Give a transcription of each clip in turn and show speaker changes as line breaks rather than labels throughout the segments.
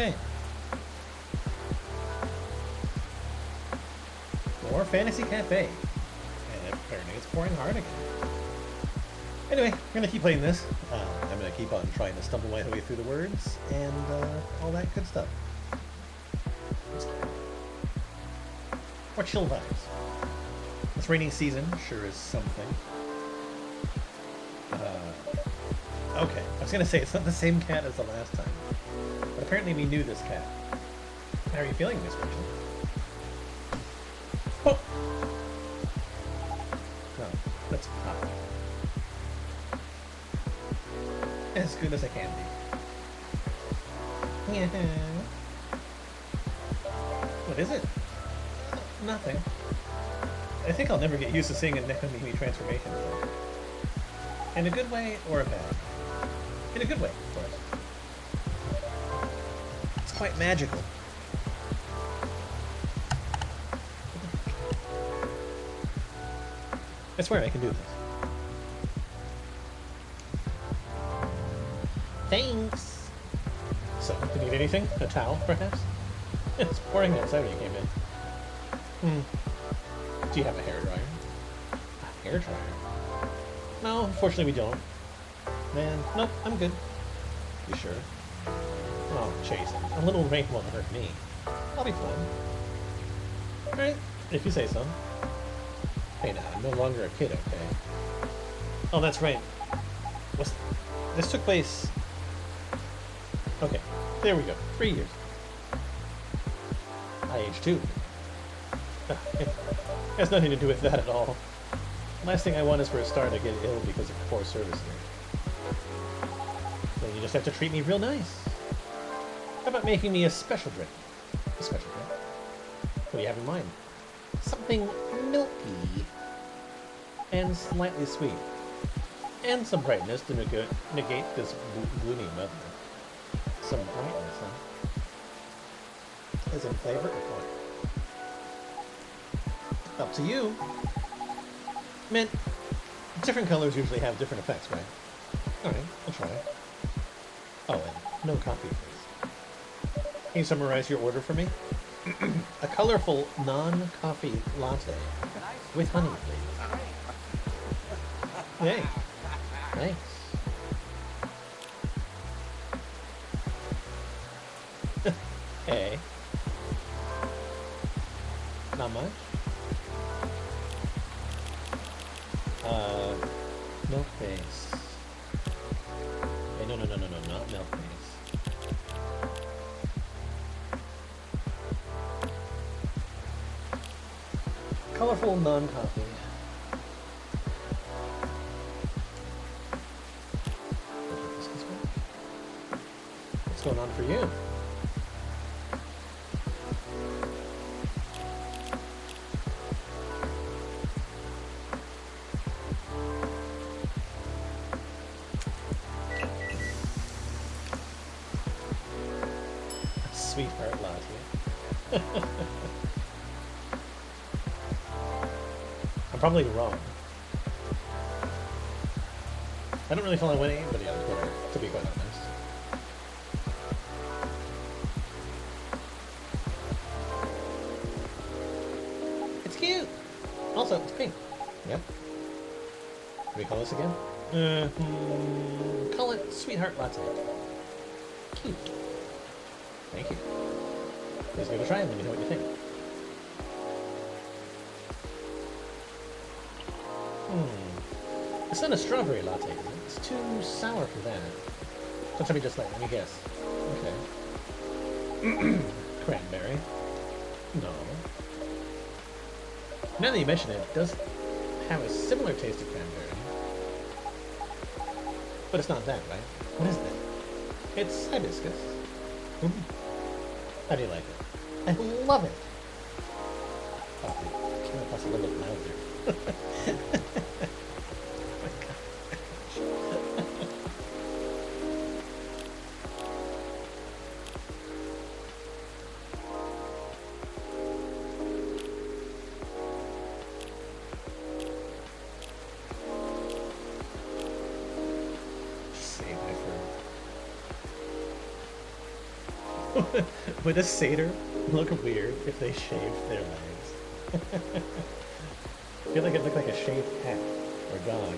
Okay. More Fantasy Cafe. And apparently it's pouring hard again. Anyway, we're going to keep playing this. I'm going to keep on trying to stumble my way through the words and all that good stuff. More chill vibes. This rainy season sure is something. Okay, I was going to say it's not the same cat as the last time. But apparently we knew this cat. How are you feeling, Miss Rachel? Oh! No, that's not as good as I can be. Yeah. What is it? Nothing. I think I'll never get used to seeing a Nekomimi transformation. In a good way or a bad? In a good way, of course. It's quite magical. I swear I can do this. Thanks! So, do you need anything? A towel, perhaps? It's pouring outside when you came in. Do you have a hairdryer? A hairdryer? No, unfortunately we don't. Man, nope, I'm good. You sure? Oh, Chase, a little rain won't hurt me. I'll be fine. Alright, if you say so. Hey now, I'm no longer a kid, okay? Oh, that's right. This took place... Okay, there we go. 3 years. I aged too. It has nothing to do with that at all. Last thing I want is for a star to get ill because of poor service here. Then you just have to treat me real nice. How about making me a special drink? A special drink? What do you have in mind? Something milky and slightly sweet. And some brightness to negate this gloomy weather. Some brightness, huh? As in flavor or what? Up to you. Man, different colors usually have different effects, right? Alright, I'll try. Oh, and no coffee, please. Can you summarize your order for me? A colorful, non-coffee latte. With honey, please. Hey. Thanks. Hey. Not much? Milk base. Hey, no, not milk base. Colorful non-coffee. What's going on for you? Sweetheart latte. I'm probably wrong. I don't really follow anybody on Twitter, to be quite honest. It's cute! Also, it's pink. Yep. Can we call this again? Call it Sweetheart Latte. Cute. Thank you. Please give it a try and let me know what you think. It's not a strawberry latte, is it? It's too sour for that. Don't tell me just let me guess. Okay. Cranberry. No. Now that you mention it, it does have a similar taste to cranberry. But it's not that, right? What is that? It's hibiscus. How do you like it? I love it! Oh, can't pass a little bit louder. Would a satyr look weird if they shaved their legs? I feel like it looked like a shaved cat or dog.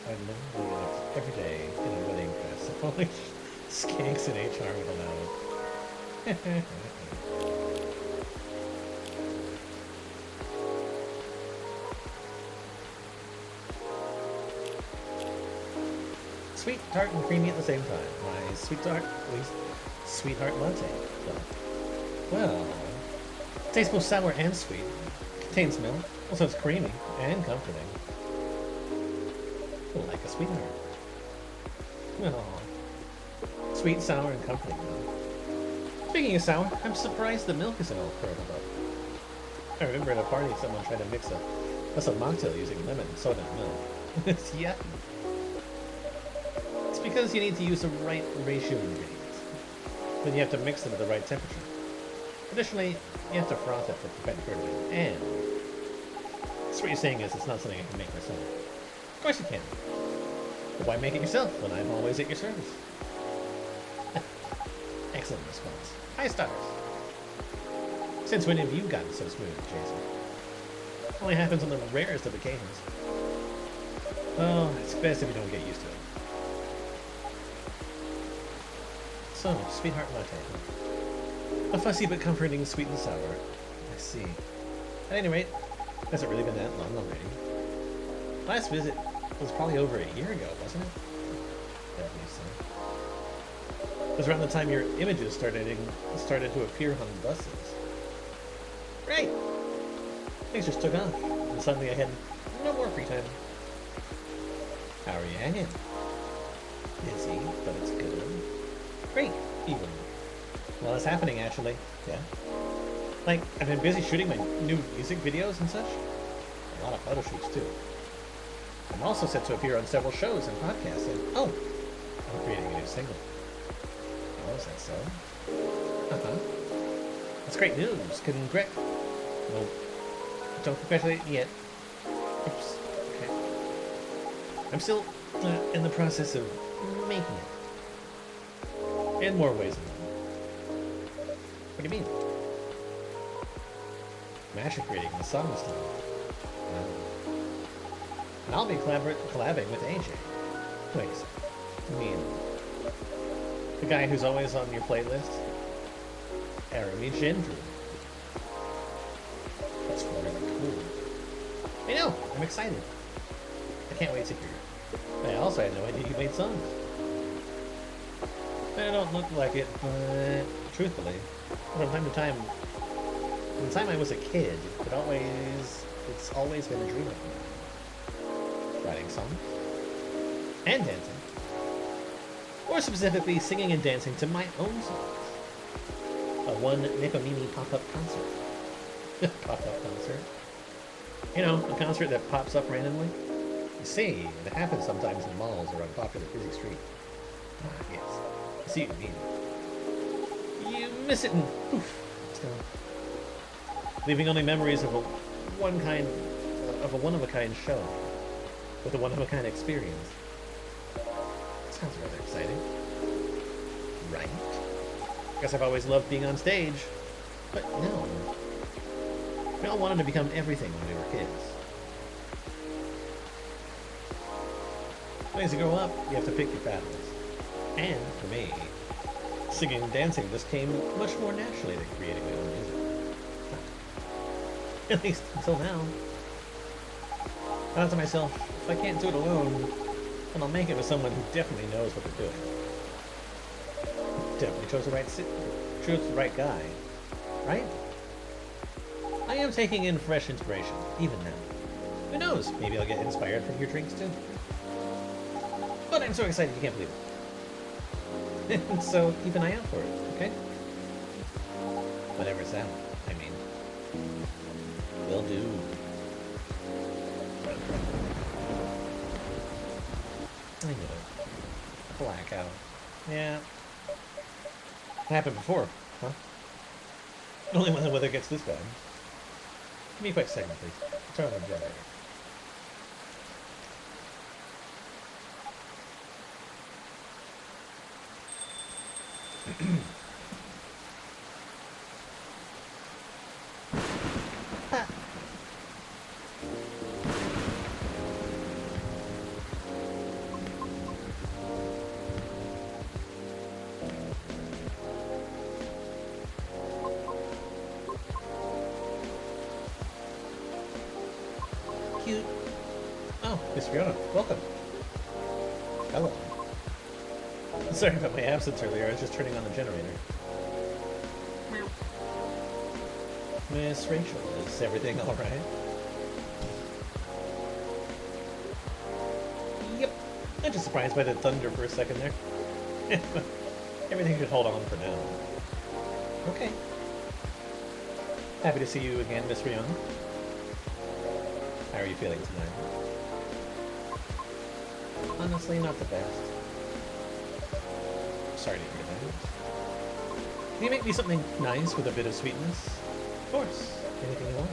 I literally like every day in a wedding dress. If only skanks in HR would allow it. Sweet, tart, and creamy at the same time. My sweet tart, at least sweetheart latte. Well, it tastes both sour and sweet. Contains milk, also it's creamy and comforting. Like a sweetheart. Oh, sweet, sour, and comforting though. Speaking of sour, I'm surprised the milk isn't all curdled up. I remember at a party someone tried to mix a mocktail using lemon, soda, and milk. It's yucky. It's because you need to use the right ratio of ingredients. Then you have to mix them at the right temperature. Additionally, you have to froth it to prevent curdling. And so what you're saying is it's not something I can make myself. Of course you can. But why make it yourself when I'm always at your service? Excellent response. 5 stars. Since when have you gotten so smooth, Jason? Only happens on the rarest of occasions. Oh, it's best if you don't get used to it. So, sweetheart latte. A fussy but comforting sweet and sour. I see. At any rate, has it really been that long already? Last visit was probably over a year ago, wasn't it? At least so. It was around the time your images started to appear on buses. Right! Things just took off, and suddenly I had no more free time. How are you hanging? Busy, but it's good. Great, even. Well, it's happening, actually. Yeah. Like, I've been busy shooting my new music videos and such. A lot of photo shoots, too. I'm also set to appear on several shows and podcasts, and oh, I'm creating a new single. Oh, is that so? Uh-huh. That's great news. Well, don't congratulate me yet. Oops. Okay. I'm still in the process of making it. In more ways than one. What do you mean? I'm actually creating the song this time. And I'll be collabing with AJ. Wait a second. You mean the guy who's always on your playlist? Arami Gendru. That's really cool. I know, I'm excited. I can't wait to hear it. I also had no idea you made songs. I don't look like it, but truthfully, from time to time, from the time I was a kid, it's always been a dream of mine. Writing songs. And dancing. Or specifically, singing and dancing to my own songs. A one Nikomimi pop-up concert. Pop-up concert? You know, a concert that pops up randomly? You see, it happens sometimes in malls or on popular busy streets. Ah, yes. I see what you mean. You miss it and poof, it's gone. Leaving only memories of a one-of-a-kind show. With a one-of-a-kind experience. Sounds rather exciting. Right? Guess I've always loved being on stage. But no. We all wanted to become everything when we were kids. But as you grow up, you have to pick your battles. And, for me, singing and dancing just came much more naturally than creating my own music. At least until now. I thought to myself, if I can't do it alone, then I'll make it with someone who definitely knows what they're doing. Definitely chose the right guy. Right? I am taking in fresh inspiration, even now. Who knows, maybe I'll get inspired from your drinks too. But I'm so excited you can't believe it. So keep an eye out for it, okay? Whatever's that, I mean. Will do. I know. Blackout. Yeah. Happened before, huh? Only when the weather gets this bad. Give me a quick second, please. Turn on the generator. Cute. Oh, Miss Fiona, welcome. Hello. Sorry about my absence earlier, I was just turning on the generator. Miss Rachel, is everything alright? Yep. I'm just surprised by the thunder for a second there. Everything should hold on for now. Okay. Happy to see you again, Miss Rihanna. How are you feeling tonight? Honestly, not the best. Sorry to hear that. Can you make me something nice with a bit of sweetness? Of course. Anything you want.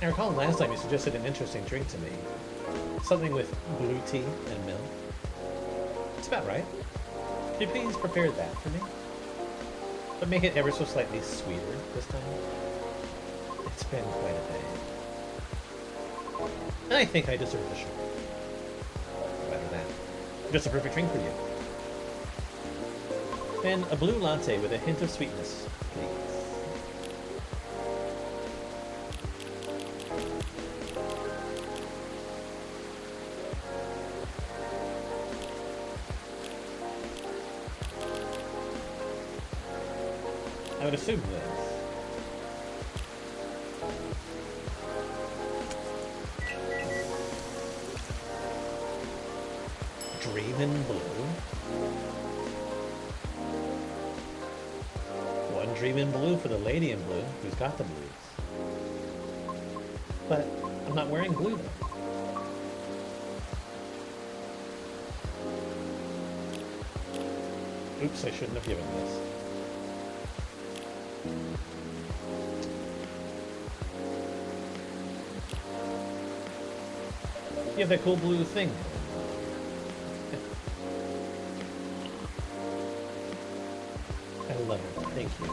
I recall last time you suggested an interesting drink to me. Something with blue tea and milk. It's about right. Could you please prepare that for me? But make it ever so slightly sweeter this time. It's been quite a day. I think I deserve a shot. Better that. Just a perfect drink for you. Then a blue latte with a hint of sweetness, please. I would assume this. Dreamin' Blue? One dream in blue for the lady in blue who's got the blues. But I'm not wearing blue though. Oops, I shouldn't have given this. You have that cool blue thing. I love it. Thank you.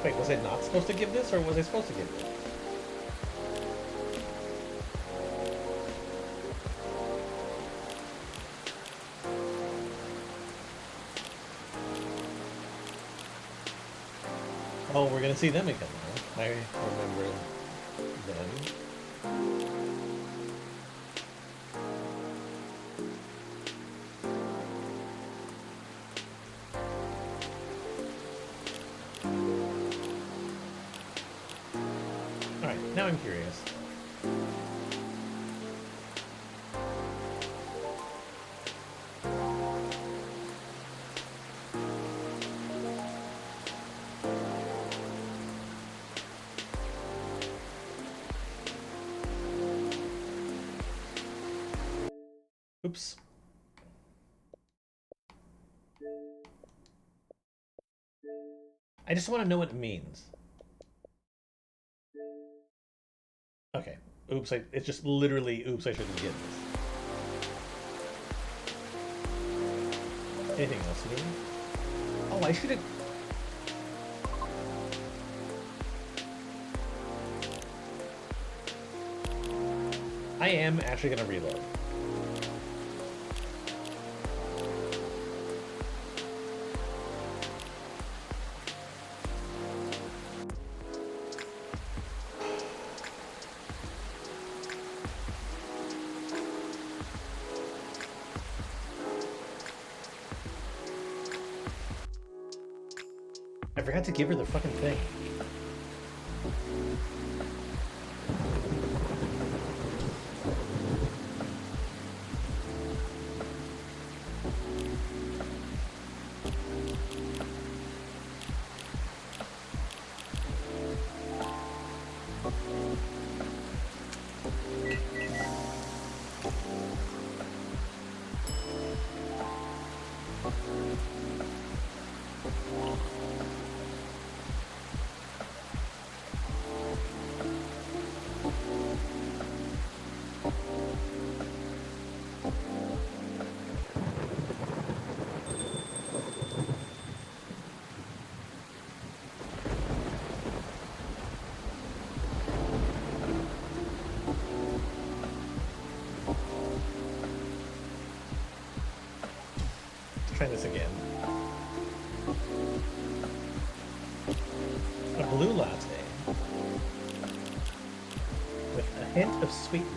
Wait, was I not supposed to give this, or was I supposed to give it? Oh, we're gonna see them again, huh? I remember them. Alright, now I'm curious. Oops. I just want to know what it means. Okay. Oops, it's just literally, oops, I shouldn't get this. Anything else new? Oh, I should have... I am actually going to reload. I forgot to give her the fucking thing. this again. A blue latte with a hint of sweetness.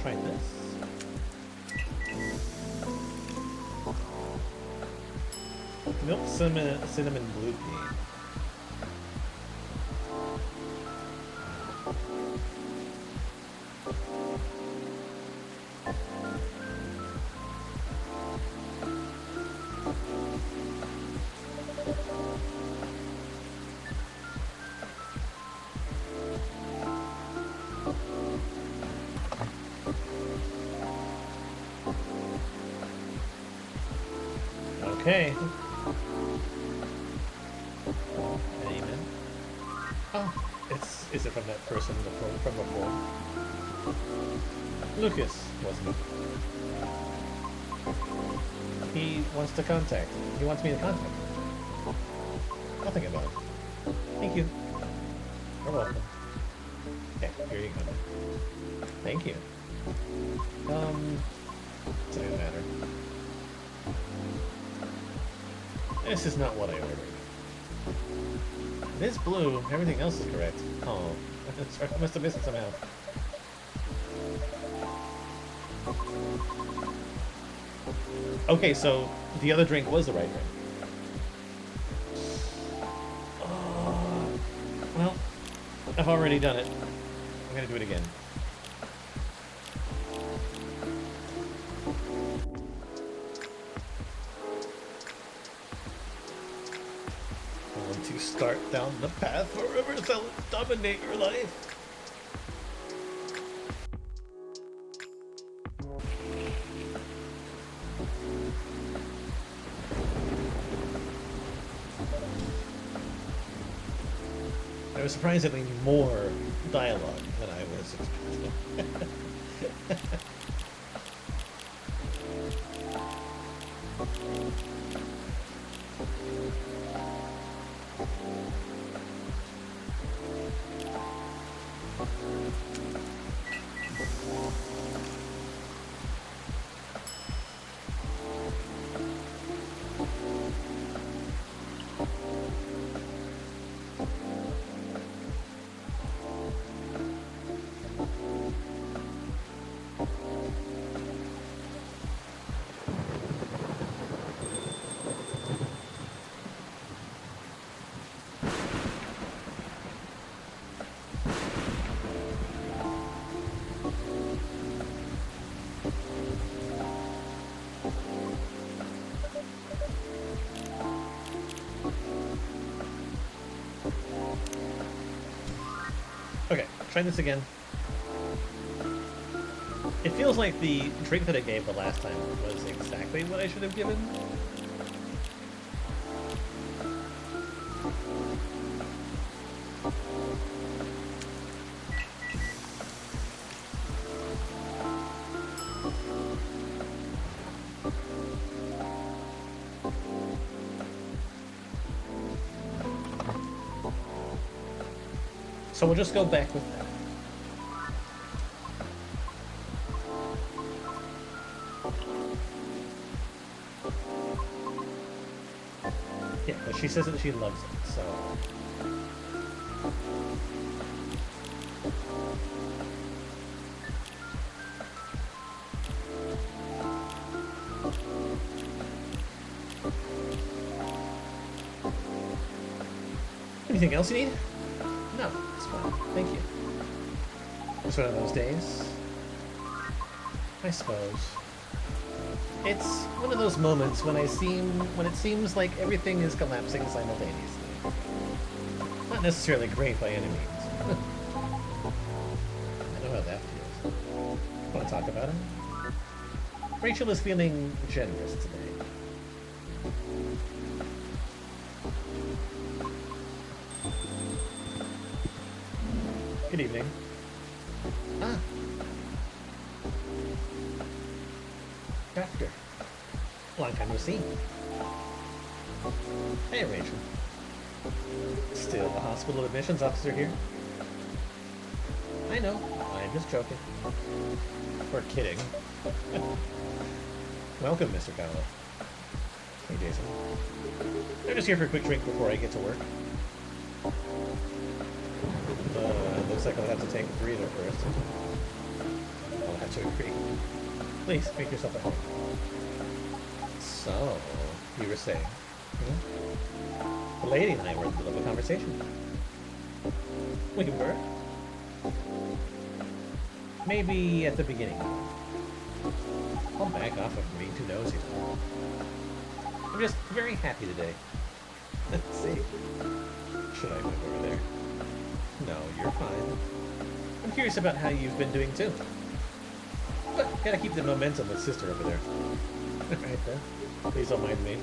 Try this. Milk cinnamon blue pea. Okay. Amen. Oh, is it from that person from before? Lucas, wasn't it? He wants to contact. He wants me to contact him. I'll think about it. Thank you. You're welcome. Okay, here you go. Thank you. Doesn't matter. This is not what I ordered. It is blue. Everything else is correct. Oh, I must have missed it somehow. Okay, so the other drink was the right drink. Well, I've already done it. I'm gonna do it again. To start down the path forever to dominate your life. There was surprisingly more dialogue than I was expecting. Okay, try this again. It feels like the drink that I gave the last time was exactly what I should have given. So we'll just go back with that. Yeah, but she says that she loves it, so... Anything else you need? No, it's fine. Thank you. It's one of those days. I suppose. It's one of those moments when it seems like everything is collapsing simultaneously. Not necessarily great by any means. I know how that feels. Want to talk about it? Rachel is feeling generous today. Good evening. Ah. Doctor. Long time no see. Hey, Rachel. Still the hospital admissions officer here? I know. I'm just joking. Or kidding. Welcome, Mr. Cowell. Hey, Jason. I'm just here for a quick drink before I get to work. Looks like I'll have to take a breather first. I'll have to agree. Please, make yourself at home. So, you were saying, the lady and I were in the middle of a conversation. We were? Maybe at the beginning. I'll back off of being too nosy. I'm just very happy today. Let's see. Should I move over there? No, you're fine. I'm curious about how you've been doing too. But gotta keep the momentum with sister over there. Right there. Please don't mind me.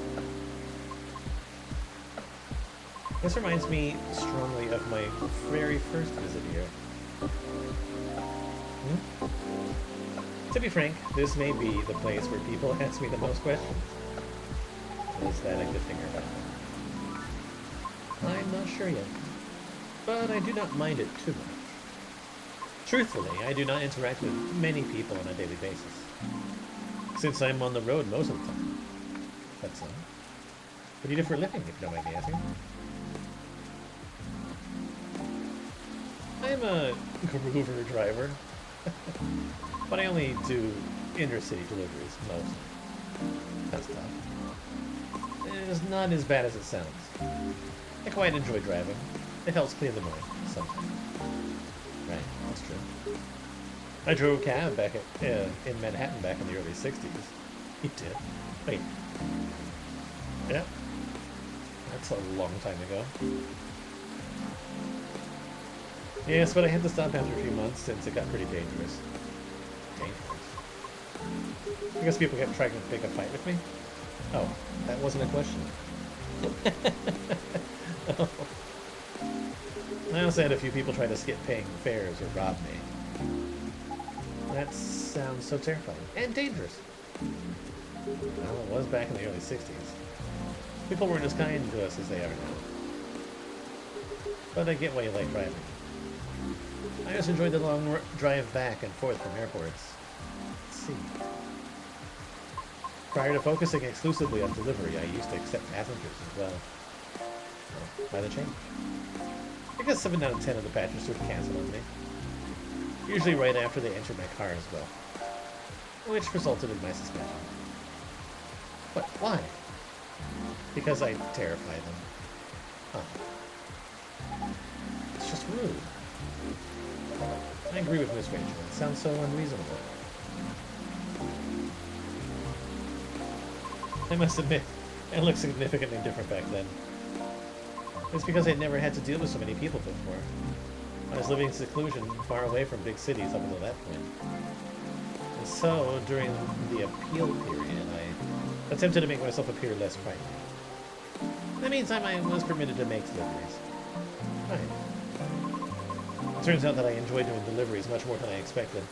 This reminds me strongly of my very first visit here. To be frank, this may be the place where people ask me the most questions. Is that a good thing or bad? I'm not sure yet. But I do not mind it too much. Truthfully, I do not interact with many people on a daily basis, since I'm on the road most of the time. That's all. What do you do for a living, if you don't mind me asking? I'm a groover driver, but I only do inter-city deliveries mostly. That's tough. It's not as bad as it sounds. I quite enjoy driving. It helps clear the mind, sometimes. Right, that's true. I drove a cab back in Manhattan back in the early 60s. You did? Wait. Yeah. That's a long time ago. Yes, but I had to stop after a few months since it got pretty dangerous. Dangerous? Because people kept trying to pick a fight with me? Oh, that wasn't a question. Oh. I also had a few people try to skip paying fares or rob me. That sounds so terrifying. And dangerous. Well, it was back in the early 60s. People weren't as kind to us as they are now. But I get why you like driving. I just enjoyed the long drive back and forth from airports. Let's see. Prior to focusing exclusively on delivery, I used to accept passengers as well. By the change. I guess 7 out of 10 of the passengers would cancel on me. Usually right after they entered my car as well. Which resulted in my suspension. But why? Because I terrify them. Huh. It's just rude. I agree with Miss Rachel. It sounds so unreasonable. I must admit, I looked significantly different back then. It's because I'd never had to deal with so many people before. I was living in seclusion, far away from big cities up until that point. And so, during the appeal period, I attempted to make myself appear less frightening. In the meantime, I was permitted to make deliveries. Right. It turns out that I enjoy doing deliveries much more than I expected,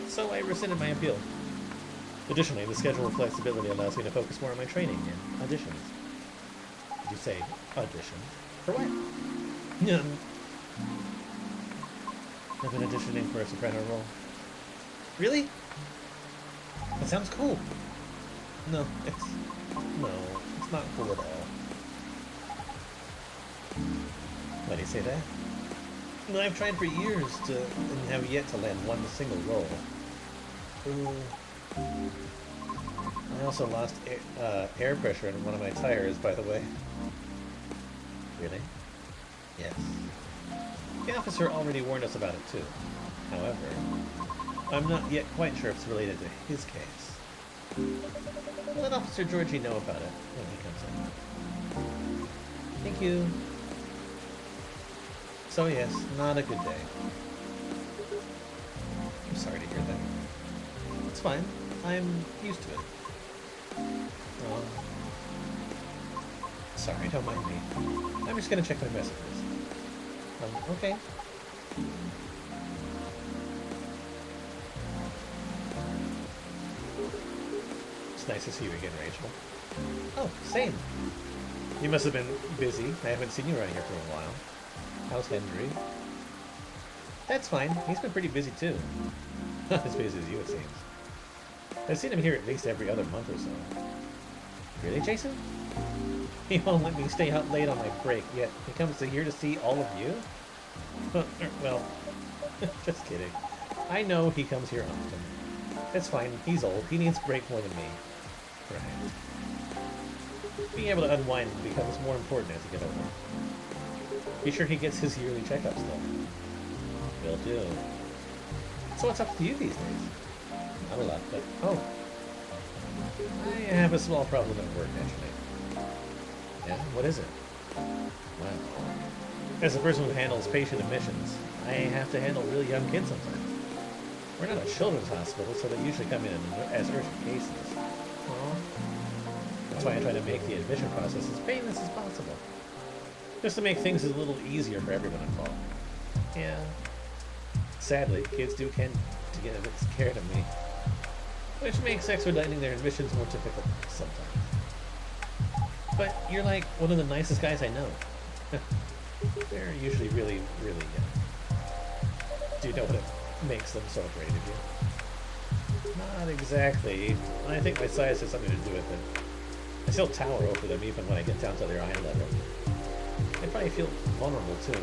so I rescinded my appeal. Additionally, the schedule flexibility allows me to focus more on my training and auditions. Did you say audition? For what? I've been auditioning for a soprano role. Really? That sounds cool. No, it's not cool at all. Why do you say that? No, I've tried for years and have yet to land one single role. Ooh. I also lost air pressure in one of my tires, by the way. Really? Yes. The officer already warned us about it too. However, I'm not yet quite sure if it's related to his case. We'll let Officer Georgie know about it when he comes in. Thank you. So yes, not a good day. I'm sorry to hear that. It's fine. I'm used to it. Sorry, don't mind me. I'm just gonna check my messages. Okay. It's nice to see you again, Rachel. Oh, same. You must have been busy. I haven't seen you around here for a while. How's Henry? That's fine. He's been pretty busy too. Not as busy as you, it seems. I've seen him here at least every other month or so. Really, Jason? He won't let me stay out late on my break, yet he comes here to see all of you? Well, just kidding. I know he comes here often. It's fine. He's old. He needs a break more than me. Right. Being able to unwind becomes more important as you get older. Be sure he gets his yearly checkups, though. Will do. So what's up to you these days? Not a lot, but... Oh. I have a small problem at work, actually. Yeah? What is it? Well... As a person who handles patient admissions, I have to handle really young kids sometimes. We're not a children's hospital, so they usually come in as urgent cases. Aww. That's why I try to make the admission process as painless as possible. Just to make things a little easier for everyone involved. Yeah. Sadly, kids do tend to get a bit scared of me. Which makes expediting their admissions more difficult sometimes. But you're like one of the nicest guys I know. They're usually really, really young. Do you know what makes them so afraid of you? Not exactly. I think my size has something to do with it. I still tower over them even when I get down to their eye level. They probably feel vulnerable too.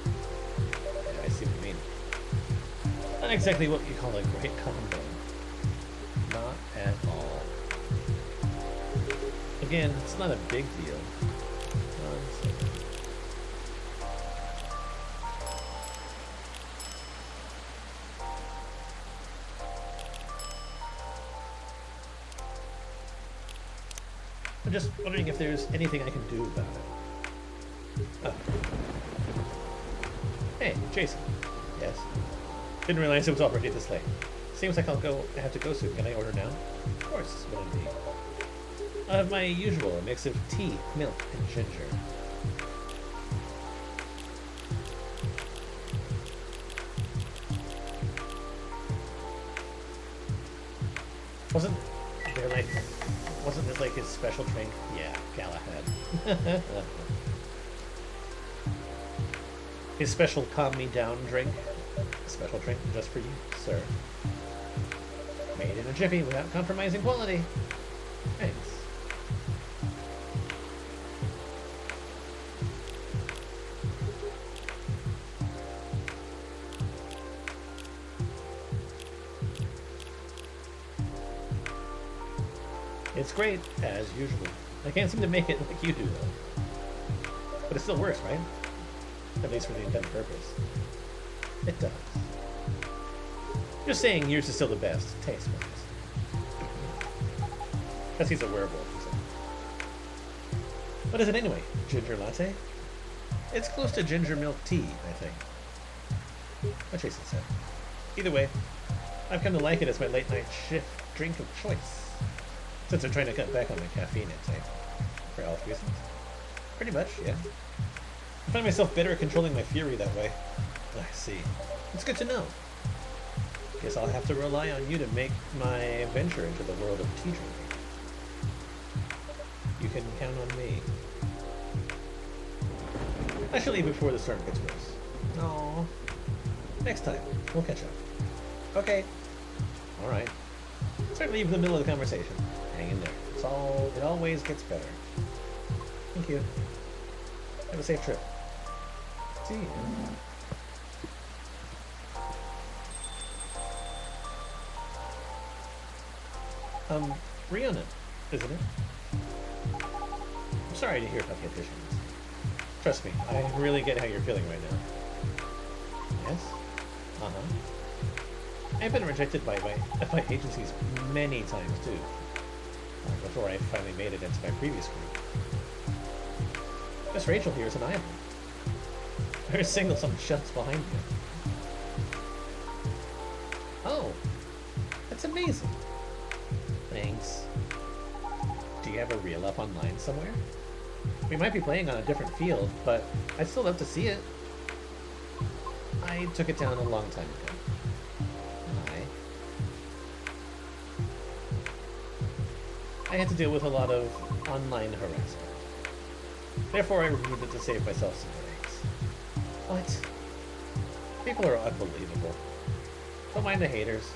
Yeah, I see what you mean. Not exactly what you call a great combo. Not at all. Again, it's not a big deal. I'm just wondering if there's anything I can do about it. Oh. Hey, Jason. Yes? Didn't realize it was already this late. Seems like I have to go soon. Can I order now? Of course, will indeed. I'll have my usual, a mix of tea, milk, and ginger. Wasn't this like his special drink? Yeah, Galahad. His special calm me down drink. A special drink just for you, sir. Made in a jiffy without compromising quality. Thanks. It's great, as usual. I can't seem to make it like you do, though. But it still works, right? At least for the intended purpose. It does. Just saying yours is still the best, taste-wise. Because he's a werewolf, so. What is it anyway? Ginger latte? It's close to ginger milk tea, I think. What Jason said. Either way, I've come to like it as my late-night shift drink of choice. Since I'm trying to cut back on my caffeine intake. For health reasons. Pretty much, yeah. I find myself better at controlling my fury that way. I see. It's good to know. Guess I'll have to rely on you to make my venture into the world of tea drinking. You can count on me. I shall leave before the storm gets worse. No. Next time, we'll catch up. Okay. Alright. Start leaving the middle of the conversation. Hang in there. It always gets better. Thank you. Have a safe trip. See you. Rihanna, isn't it? I'm sorry to hear about the additions. Trust me, I really get how you're feeling right now. Yes? Uh-huh. I've been rejected by agencies many times, too. Before I finally made it into my previous group. Miss Rachel here is an island. Her single some shuts behind you. Oh, that's amazing. Thanks. Do you have a reel up online somewhere? We might be playing on a different field, but I'd still love to see it. I took it down a long time ago. Why? I had to deal with a lot of online harassment. Therefore, I removed it to save myself some headaches. What? People are unbelievable. Don't mind the haters.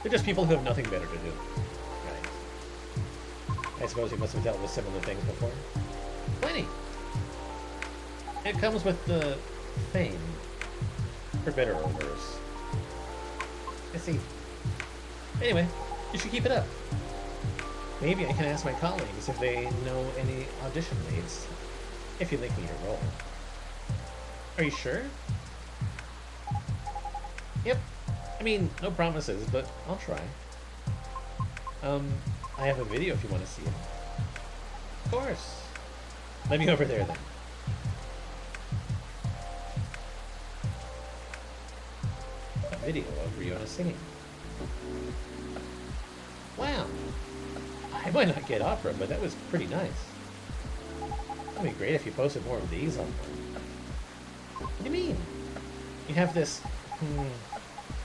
They're just people who have nothing better to do. Right. I suppose you must have dealt with similar things before. Plenty. It comes with the fame. For better or worse. I see. Anyway, you should keep it up. Maybe I can ask my colleagues if they know any audition leads. If you'd like me to roll. Are you sure? Yep. I mean, no promises, but I'll try. I have a video if you want to see it. Of course. Let me over there then. A video of Riona singing. Wow. I might not get opera, but that was pretty nice. It'd be great if you posted more of these online. What do you mean? You have this,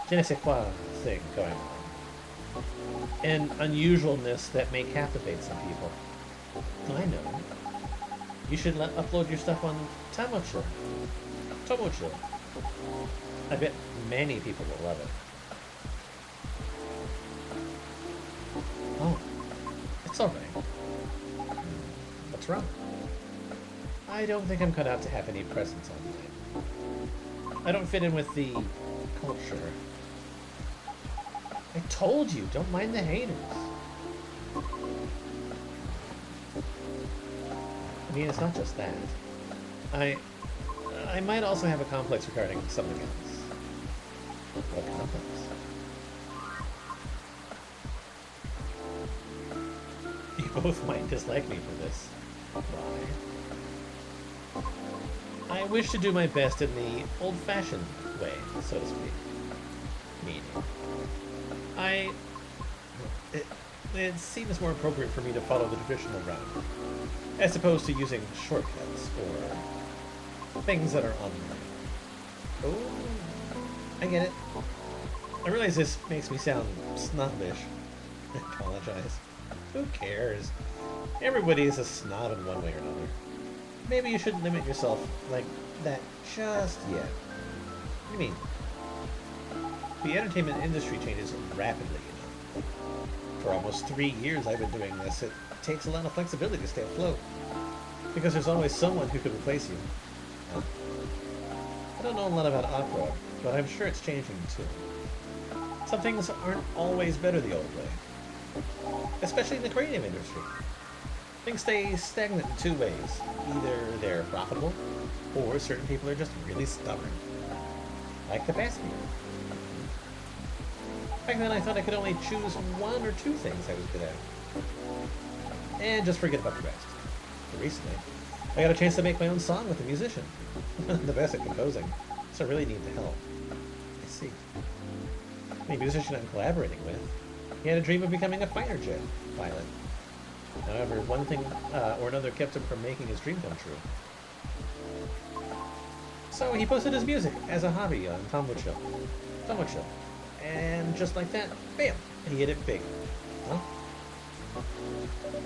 je ne sais quoi thing going on. An unusualness that may captivate some people. I know. You should upload your stuff on Tomocho. I bet many people will love it. Oh, it's alright. What's wrong? I don't think I'm cut out to have any presence online. I don't fit in with the culture. I told you, don't mind the haters. I mean, it's not just that. I might also have a complex regarding something else. What complex? You both might dislike me for this. Why? I wish to do my best in the old-fashioned way, so to speak. Meaning, it seems more appropriate for me to follow the traditional route, as opposed to using shortcuts or things that are online. Oh, I get it. I realize this makes me sound snobbish. I apologize. Who cares? Everybody is a snob in one way or another. Maybe you shouldn't limit yourself like that just yet. What do you mean? The entertainment industry changes rapidly, you know. For almost 3 years I've been doing this. It takes a lot of flexibility to stay afloat. Because there's always someone who could replace you. I don't know a lot about opera, but I'm sure it's changing too. Some things aren't always better the old way. Especially in the creative industry. Things stay stagnant in two ways. Either they're profitable, or certain people are just really stubborn. Like the past year. Back then I thought I could only choose one or two things I was good at. And just forget about the rest. But recently, I got a chance to make my own song with a musician. The best at composing, so I really need the help. I see. The musician I'm collaborating with, he had a dream of becoming a fighter jet pilot. However, one thing or another kept him from making his dream come true. So he posted his music as a hobby on Tomocho. And just like that, bam, he hit it big. Huh?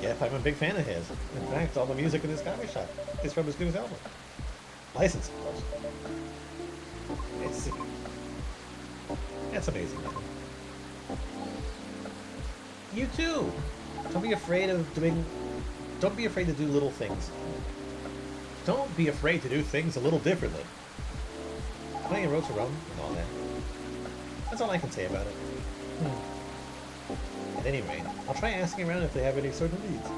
Yep, I'm a big fan of his. In fact, all the music in his coffee shop is from his newest album. Licensed, of course. It's that's amazing. You too. Don't be afraid of doing. Don't be afraid to do little things. Don't be afraid to do things a little differently. Playing road to Rome and all that. That's all I can say about it. At any rate, I'll try asking around if they have any sort of leads.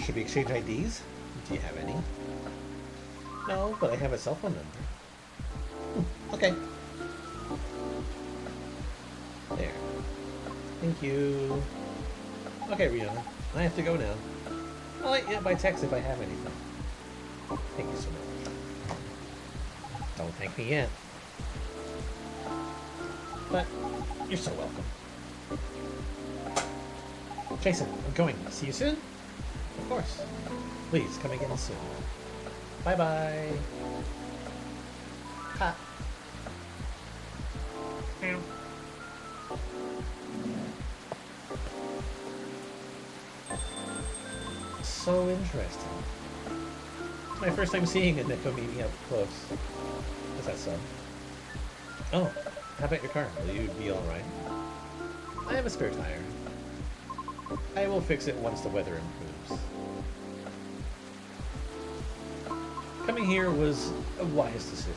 Should we exchange IDs? Do you have any? No, but I have a cell phone number. Okay. There. Thank you. Okay, Riona. I have to go now. I'll let you know by text if I have anything. Thank you so much. Don't thank me yet. But you're so welcome. Jason, I'm going. See you soon? Of course. Please, come again soon. Bye-bye. Ha. Meow. so interesting. It's my first time seeing a Nekomimi up close. Is that so? Oh, how about your car? Will you be alright? I have a spare tire. I will fix it once the weather improves. Coming here was a wise decision.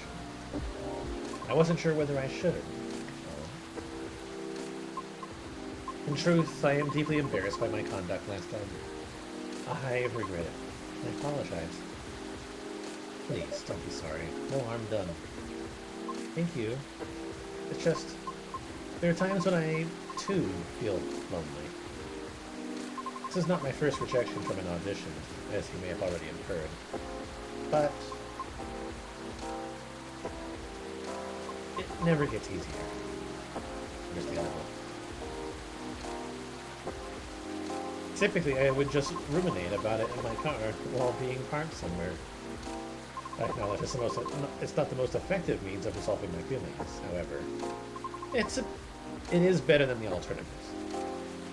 I wasn't sure whether I should. In truth, I am deeply embarrassed by my conduct last time. I regret it. I apologize. Please, don't be sorry. No harm done. Thank you. It's just, there are times when I, too, feel lonely. This is not my first rejection from an audition, as you may have already inferred. But it never gets easier. Understandable. Typically, I would just ruminate about it in my car while being parked somewhere. I acknowledge it's not the most effective means of resolving my feelings, however. It is better than the alternatives,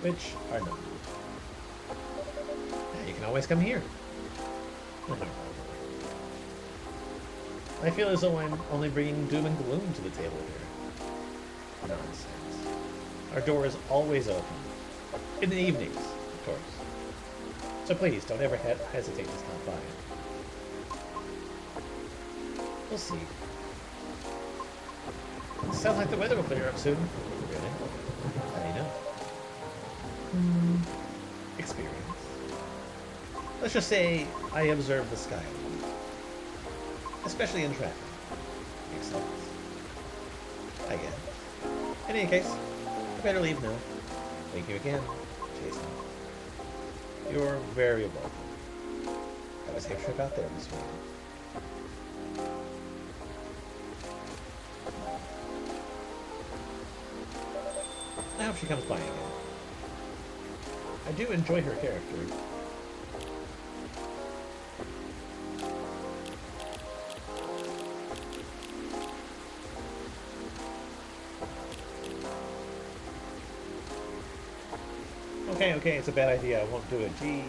which are none. You can always come here. I feel as though I'm only bringing doom and gloom to the table here. Nonsense. Our door is always open. In the evenings, of course. So please, don't ever hesitate to stop by. We'll see. Sounds like the weather will clear up soon. Really? How do you know? Experience. Let's just say I observe the sky. Especially in traffic. Makes sense. I get it. In any case, I better leave now. Thank you again, Jason. You're very welcome. Have a safe trip out there, Miss Wayne. I hope she comes by again. I do enjoy her character. Okay, it's a bad idea. I won't do it. Jeez.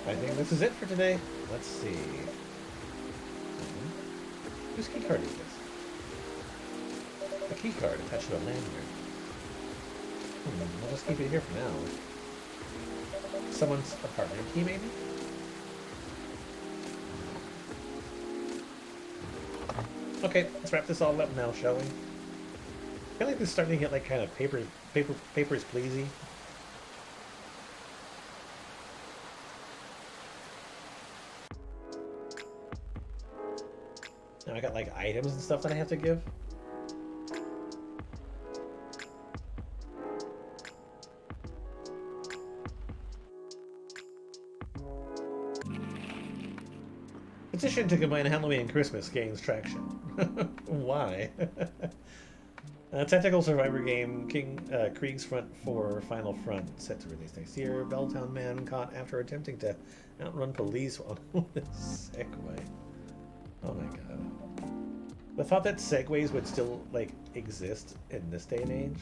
I think this is it for today. Let's see. Whose key card is this? A key card attached to a lanyard. I'll just keep it here for now. Someone's apartment key, maybe? Okay, let's wrap this all up now, shall we? I feel like this is starting to get like kind of papers pleasy. Now I got like items and stuff that I have to give. Petition to combine Halloween and Christmas gains traction. Why? Tentacle Survivor game, Krieg's Front 4 Final Front, set to release next year. Belltown man caught after attempting to outrun police on a Segway. Oh my god. The thought that Segways would still, like, exist in this day and age.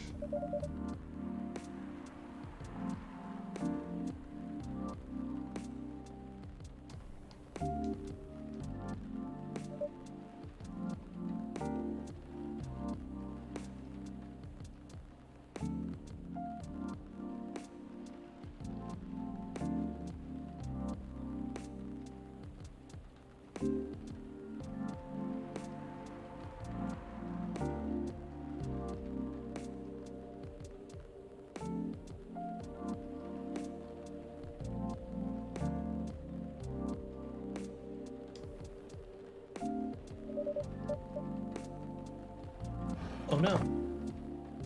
Oh no.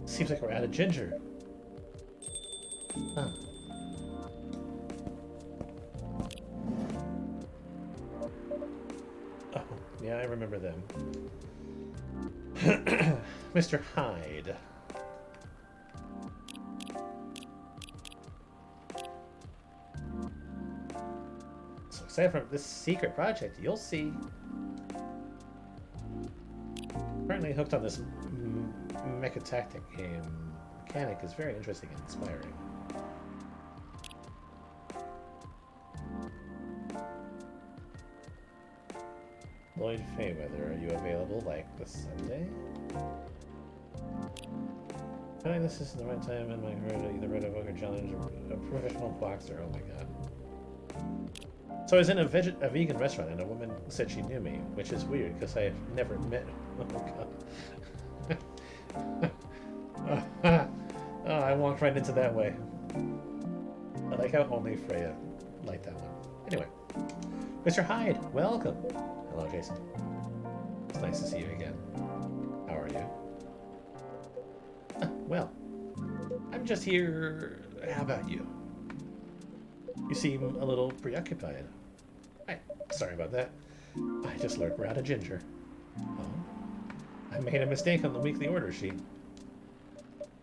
Seems like we're out of ginger. Huh. Oh, yeah, I remember them. Mr. Hyde. So excited for this secret project, you'll see. Currently hooked on this mechatactic game. mechanic is very interesting and inspiring. Lloyd Fayweather, are you available like this Sunday? This isn't the right time in my career to either write a book or challenge a professional boxer. Oh my god. So I was in a vegan restaurant and a woman said she knew me, which is weird because I have never met. Oh god. Oh, I walked right into that way. I like how only Freya liked that one. Anyway, Mr. Hyde, welcome. Hello, Jason. It's nice to see you again. How are you? Well, I'm just here. How about you? You seem a little preoccupied. Sorry about that. I just learned we're out of ginger. Oh? I made a mistake on the weekly order sheet.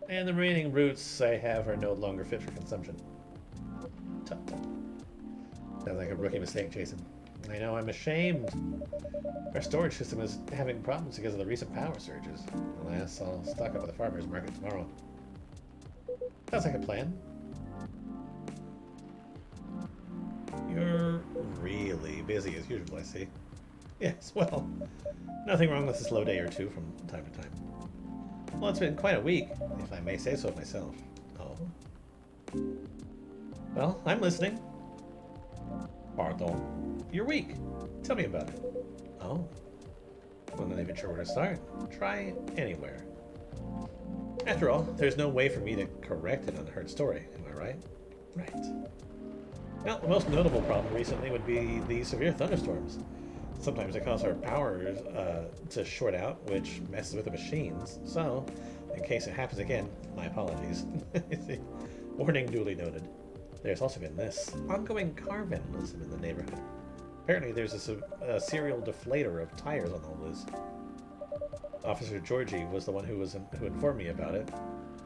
And the remaining roots I have are no longer fit for consumption. Sounds like a rookie mistake, Jason. I know, I'm ashamed. Our storage system is having problems because of the recent power surges. Alas, I'll stock up at the farmer's market tomorrow. Sounds like a plan. You're really busy as usual, I see. Yes, well, nothing wrong with a slow day or two from time to time. Well, it's been quite a week, if I may say so myself. Oh. Well, I'm listening. Pardon. You're weak. Tell me about it. Oh. Well, not even sure where to start. Try anywhere. After all, there's no way for me to correct an unheard story, am I right? Right. Well, the most notable problem recently would be the severe thunderstorms. Sometimes they cause our power to short out, which messes with the machines. So, in case it happens again, my apologies. Warning duly noted. There's also been this ongoing car vandalism in the neighborhood. Apparently there's a serial deflator of tires on the loose. Officer Georgie was the one who informed me about it.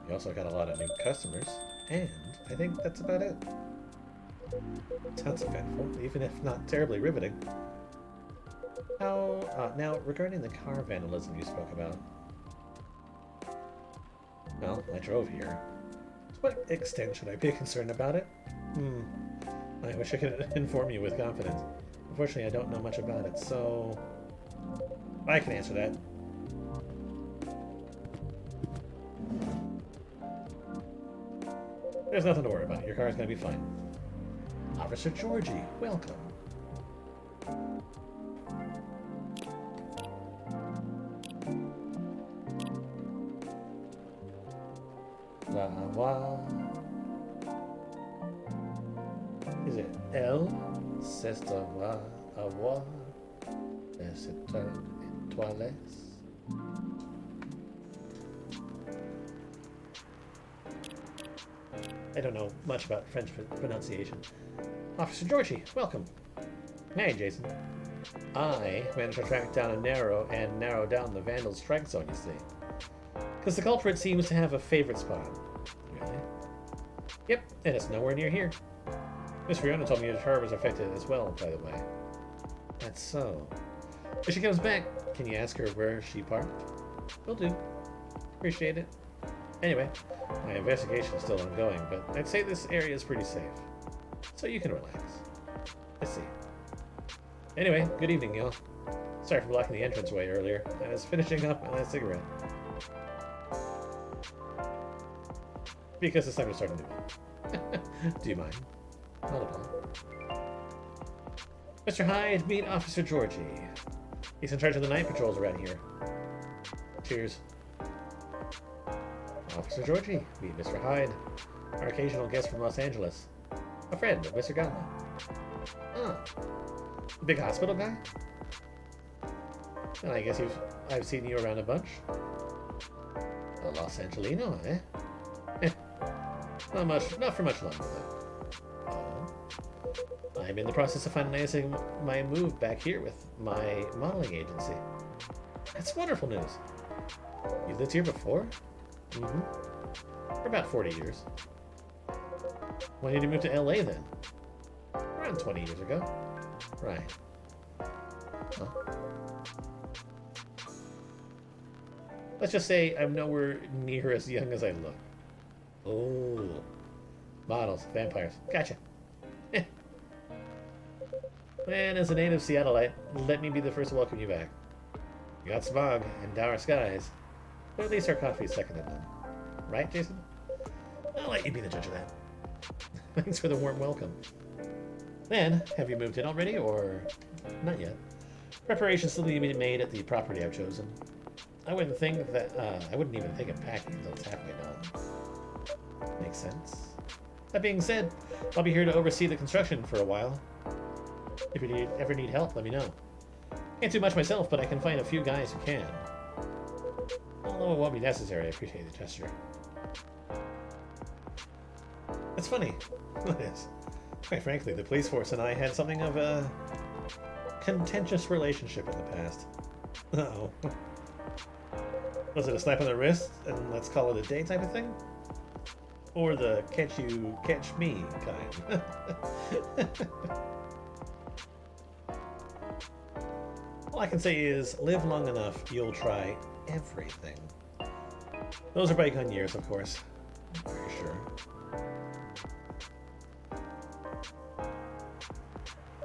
We also got a lot of new customers, and I think that's about it. Sounds eventful, even if not terribly riveting. Now, regarding the car vandalism you spoke about. Well, I drove here. To what extent should I be concerned about it? I wish I could inform you with confidence. Unfortunately, I don't know much about it, so I can answer that. There's nothing to worry about. Your car's gonna be fine. Officer Georgie, welcome. La wa. Is it L? C'est avoir les étoiles. I don't know much about French pronunciation. Officer Georgie, welcome. Hey, Jason. I managed to track down and narrow down the Vandals' strike zone, you see. Because the culprit seems to have a favorite spot. Really? Yep, and it's nowhere near here. Miss Riona told me her car was affected as well, by the way. That's so. If she comes back, can you ask her where she parked? Will do. Appreciate it. Anyway, my investigation is still ongoing, but I'd say this area is pretty safe. So you can relax. I see. Anyway, good evening, y'all. Sorry for blocking the entranceway earlier. I was finishing up a cigarette. Because it's time to start a new one. Do you mind? Not at all. Mr. Hyde, meet Officer Georgie. He's in charge of the night patrols around here. Cheers. Officer Georgie, meet Mr. Hyde, our occasional guest from Los Angeles. A friend of Mr. Gala. Ah, the big hospital guy? And I guess I've seen you around a bunch. A Los Angelino, eh? Not for much longer, though. Oh. I'm in the process of finalizing my move back here with my modeling agency. That's wonderful news. You lived here before? Mm-hmm. For about 40 years. When did you move to LA then? Around 20 years ago. Right. Huh. Let's just say I'm nowhere near as young as I look. Oh, models, vampires. Gotcha. And as a native Seattleite, let me be the first to welcome you back. You got smog and dour skies, but at least our coffee is second to none. Right, Jason? I'll let you be the judge of that. Thanks for the warm welcome. Then, have you moved in already, or not yet? Preparations still need to be made at the property I've chosen. I wouldn't even think of packing until it's halfway done. Makes sense. That being said, I'll be here to oversee the construction for a while. If you ever need help, let me know. Can't do much myself, but I can find a few guys who can. Although it won't be necessary, I appreciate the gesture. It's funny. It is. Quite frankly, the police force and I had something of a contentious relationship in the past. Uh-oh. Was it a slap on the wrist and let's call it a day type of thing? Or the catch you, catch me kind? All I can say is, live long enough, you'll try everything. Those are bygone years, of course. I'm very sure.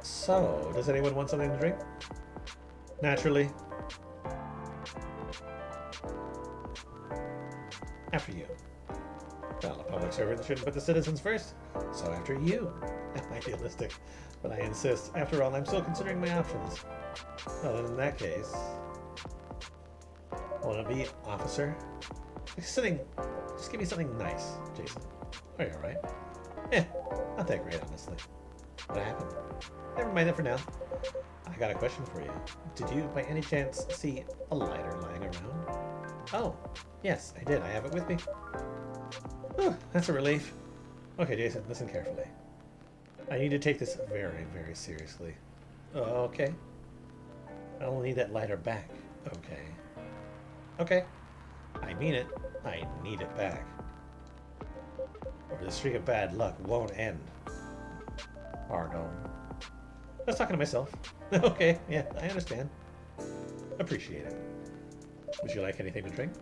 So, does anyone want something to drink? Naturally. After you. Well, a public servant shouldn't put the citizens first, so after you. Idealistic, but I insist. After all, I'm still considering my options. Well, in that case... Want to be officer? Just give me something nice, Jason. Are you alright? Not that great, honestly. What happened? Never mind it for now. I got a question for you. Did you, by any chance, see a lighter lying around? Oh, yes, I did. I have it with me. Whew, that's a relief. Okay, Jason, listen carefully. I need to take this very, very seriously. Okay. I'll need that lighter back. Okay. Okay. I mean it. I need it back. Or the streak of bad luck won't end. Pardon. I was talking to myself. Okay, yeah, I understand. Appreciate it. Would you like anything to drink?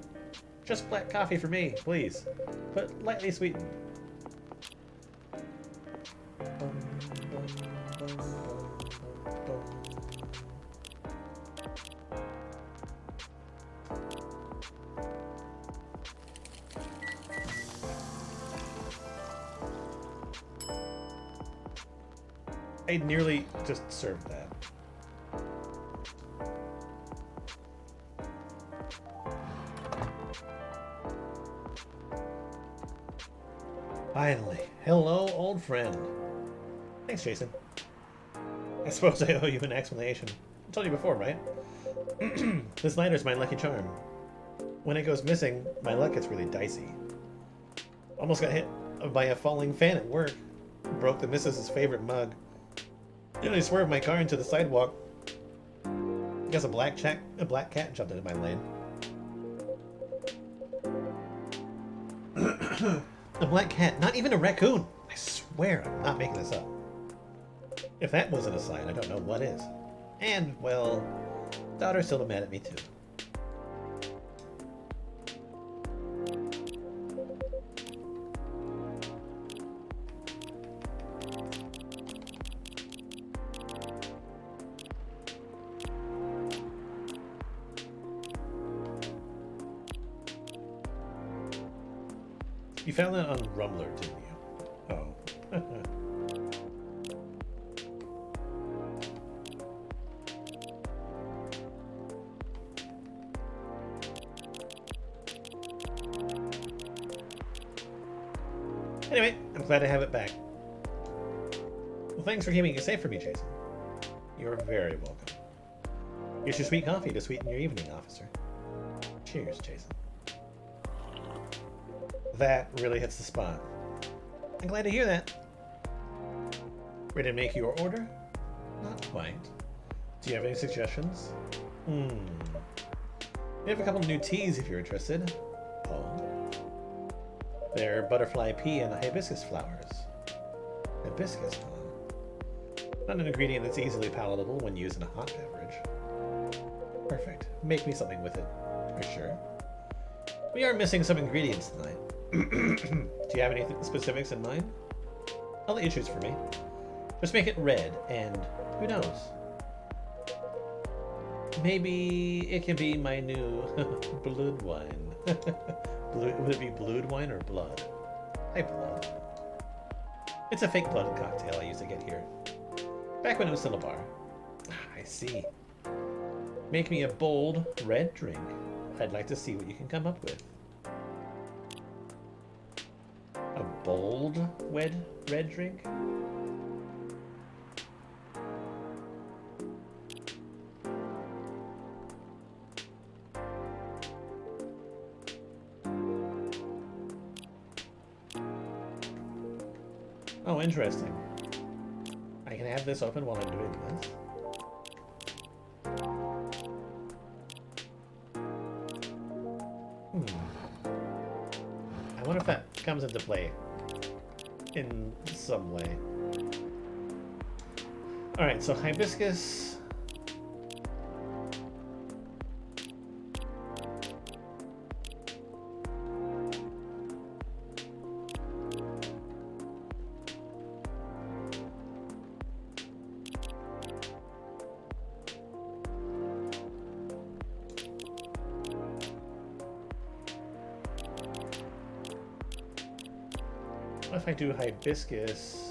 Just black coffee for me, please. But lightly sweetened. I nearly just served that. Finally. Hello, old friend. Thanks, Jason. I suppose I owe you an explanation. I told you before, right? This lighter's my lucky charm. When it goes missing, my luck gets really dicey. Almost got hit by a falling fan at work. Broke the missus's favorite mug. Nearly swerved my car into the sidewalk. Guess a black cat jumped into my lane. A black cat, not even a raccoon. I swear I'm not making this up. If that wasn't a sign, I don't know what is. And, well, daughter's still mad at me too. You found that on Rumblr, didn't you? Oh. Anyway, I'm glad to have it back. Well, thanks for keeping it safe for me, Jason. You're very welcome. Here's your sweet coffee to sweeten your evening, officer. Cheers, Jason. That really hits the spot. I'm glad to hear that. Ready to make your order? Not quite. Do you have any suggestions? We have a couple new teas if you're interested. Oh. They're butterfly pea and hibiscus flowers. Hibiscus, huh? Not an ingredient that's easily palatable when used in a hot beverage. Perfect. Make me something with it. For sure. We are missing some ingredients tonight. Do you have any specifics in mind? I'll let you choose for me. Just make it red, and who knows? Maybe it can be my new blood wine. Would it be blood wine or blood? Hi, blood. It's a fake blood cocktail I used to get here. Back when it was still a bar. I see. Make me a bold red drink. I'd like to see what you can come up with. A bold red drink? Oh, interesting. I can have this open while I'm doing this. I wonder if that comes into play in some way. Alright, so Hibiscus. What if I do Hibiscus?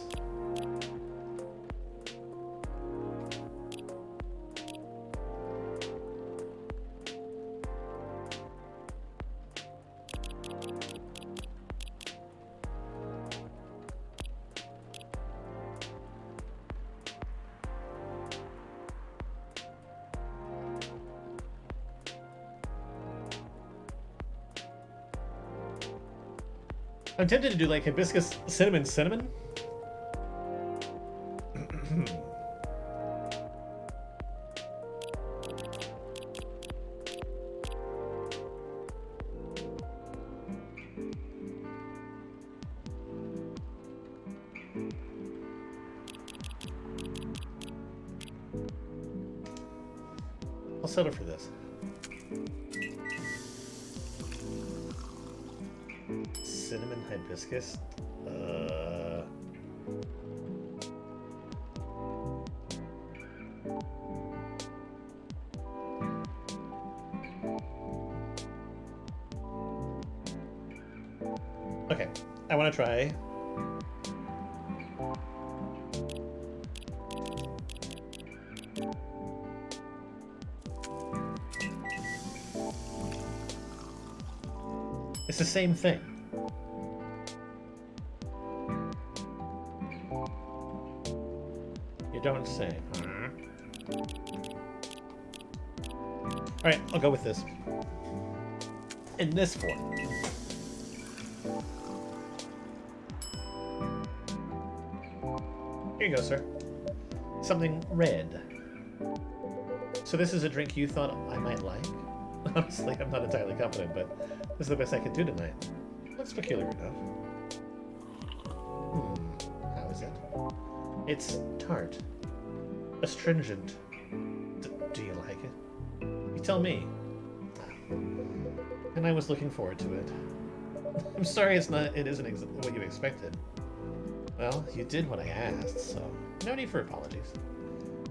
I'm tempted to do like hibiscus cinnamon. I'll settle for this. Cinnamon hibiscus? Okay, I want to try. It's the same thing. You don't say. Alright, I'll go with this. In this form. Here you go, sir. Something red. So this is a drink you thought I might like? Honestly, I'm not entirely confident, but this is the best I can do tonight. That's peculiar enough. How is it? It's tart. Astringent. Do you like it? You tell me. And I was looking forward to it. I'm sorry it isn't what you expected. Well, you did what I asked, so no need for apologies.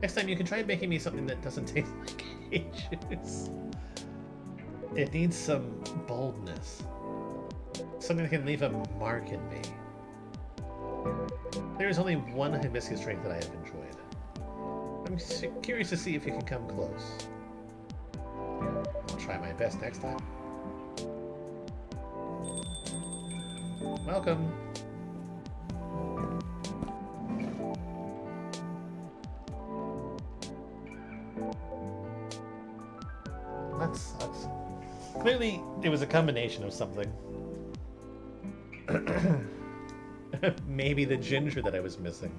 Next time you can try making me something that doesn't taste like juice. It needs some boldness. Something that can leave a mark in me. There is only one hibiscus drink that I have enjoyed. I'm curious to see if you can come close. I'll try my best next time. Welcome. That sucks. Clearly, it was a combination of something. Maybe the ginger that I was missing.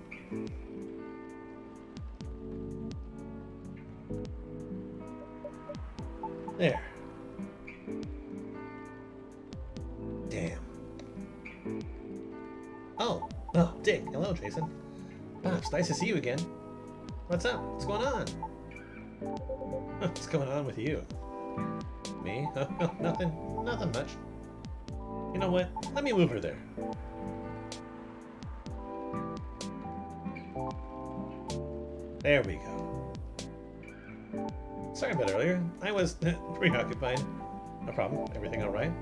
There. Damn. Oh, Dick. Hello, Jason. Pops, nice to see you again. What's up? What's going on? What's going on with you? Me? Nothing much. You know what? Let me move her there. There we go. Sorry about earlier. I was preoccupied. No problem. Everything alright?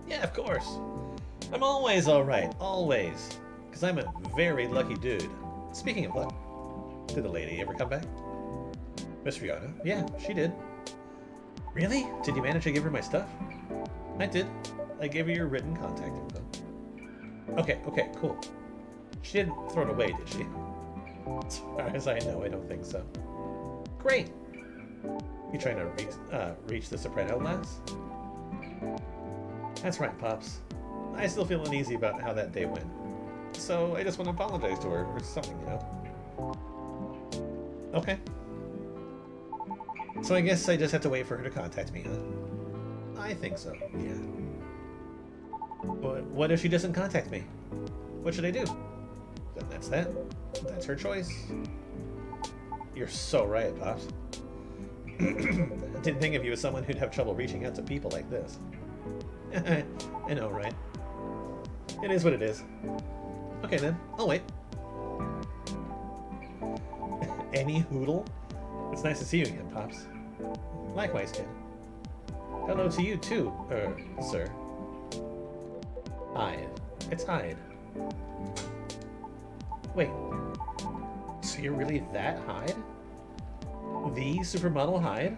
Yeah, of course. I'm always alright. Always. Because I'm a very lucky dude. Speaking of luck, did the lady ever come back? Miss Rihanna? Yeah, she did. Really? Did you manage to give her my stuff? I did. I gave her your written contact info. Okay, cool. She didn't throw it away, did she? As far as I know, I don't think so. Great! You trying to reach the Soprano lass? That's right, Pops. I still feel uneasy about how that day went. So I just want to apologize to her, or something, you know? Okay. So I guess I just have to wait for her to contact me, huh? I think so, yeah. But what if she doesn't contact me? What should I do? Then that's that. That's her choice. You're so right, Pops. I didn't think of you as someone who'd have trouble reaching out to people like this. I know, right? It is what it is. Okay then, I'll wait. Any hoodle? It's nice to see you again, Pops. Likewise, kid. Hello to you too, sir. Hyde. It's Hyde. Wait. So you're really that Hyde? The supermodel Hyde?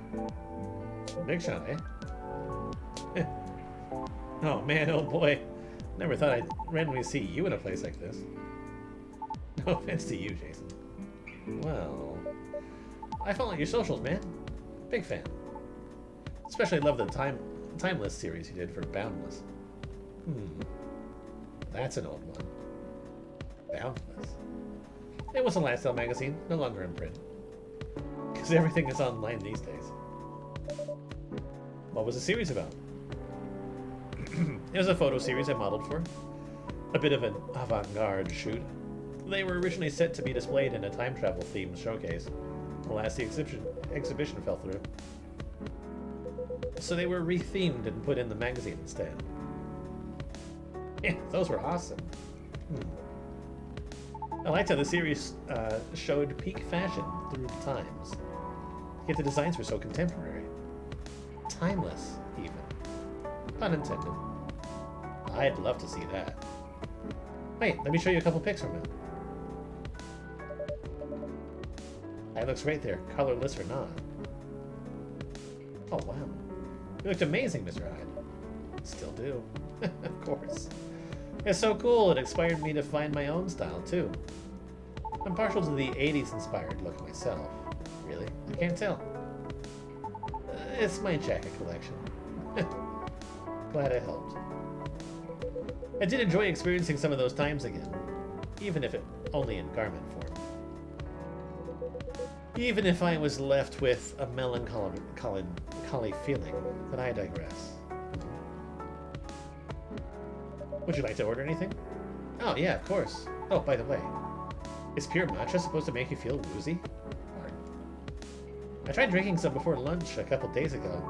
Big shot, eh? Oh man, oh boy. Never thought I'd randomly see you in a place like this. No offense to you, Jason. Well, I follow your socials, man. Big fan. Especially love the Timeless series you did for Boundless. That's an old one. Boundless. It was a lifestyle magazine, no longer in print. Because everything is online these days. What was the series about? It was a photo series I modeled for. A bit of an avant-garde shoot. They were originally set to be displayed in a time travel themed showcase. Alas, the exhibition fell through. So they were rethemed and put in the magazine instead. Yeah, those were awesome. I liked how the series showed peak fashion through the times. Yet the designs were so contemporary. Timeless, even. Pun intended. I'd love to see that. Wait, let me show you a couple pics from it. That looks great there, colorless or not. Oh, wow. You looked amazing, Mr. Hyde. Still do. Of course. It's so cool, it inspired me to find my own style, too. I'm partial to the 80s inspired look myself. Really? I can't tell. It's my jacket collection. Glad I helped. I did enjoy experiencing some of those times again, even if it only in garment form. Even if I was left with a melancholy feeling, but I digress. Would you like to order anything? Oh, yeah, of course. Oh, by the way, is pure matcha supposed to make you feel woozy? Pardon. I tried drinking some before lunch a couple days ago.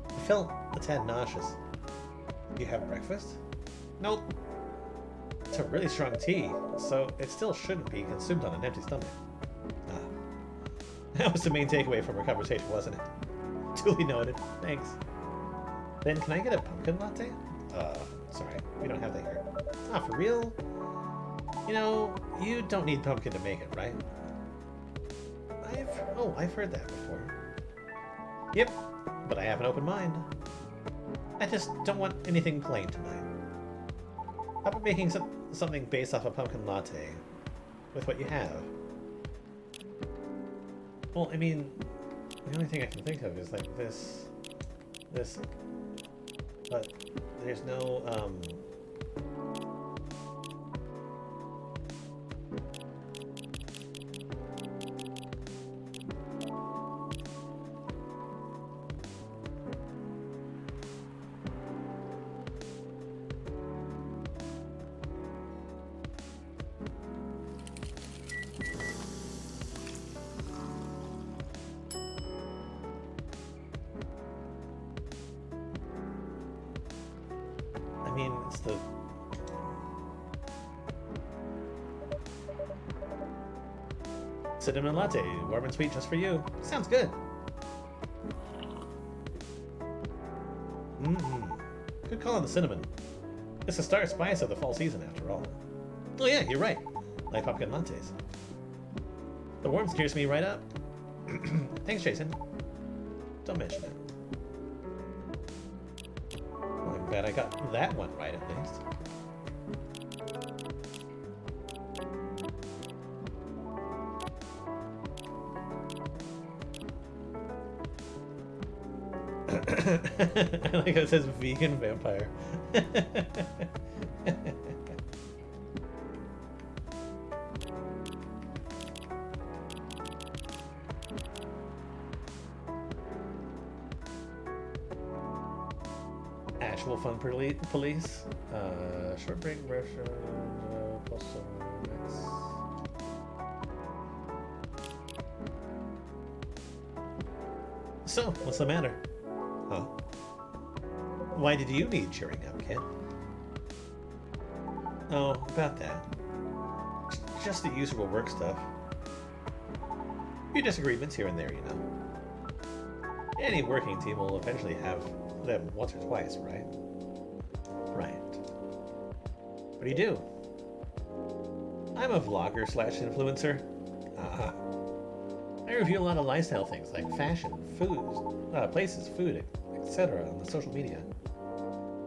I felt a tad nauseous. Do you have breakfast? Nope. It's a really strong tea, so it still shouldn't be consumed on an empty stomach. That was the main takeaway from our conversation, wasn't it? Duly noted. Thanks. Then can I get a pumpkin latte? Sorry, we don't have that here. Ah, for real? You know, you don't need pumpkin to make it, right? I've heard that before. Yep, but I have an open mind. I just don't want anything plain tonight. How about making something based off a pumpkin latte with what you have? Well, I mean, the only thing I can think of is like this, but there's no, I mean, it's the... cinnamon latte, warm and sweet just for you. Sounds good. Good call on the cinnamon. It's the star spice of the fall season, after all. Oh yeah, you're right. Like pumpkin lattes. The warmth cheers me right up. Thanks, Jason. Don't mention it. Well, I'm glad I got that one right, at least. I like how it says vegan vampire. Actual fun police. Short break, restaurant, plus some mix. So, what's the matter? Huh? Why did you need cheering up, kid? Oh, about that. Just the usual work stuff. Few disagreements here and there, you know. Any working team will eventually have them once or twice, right? Right. What do you do? I'm a vlogger slash influencer. I review a lot of lifestyle things like fashion, places, food, etc. on the social media.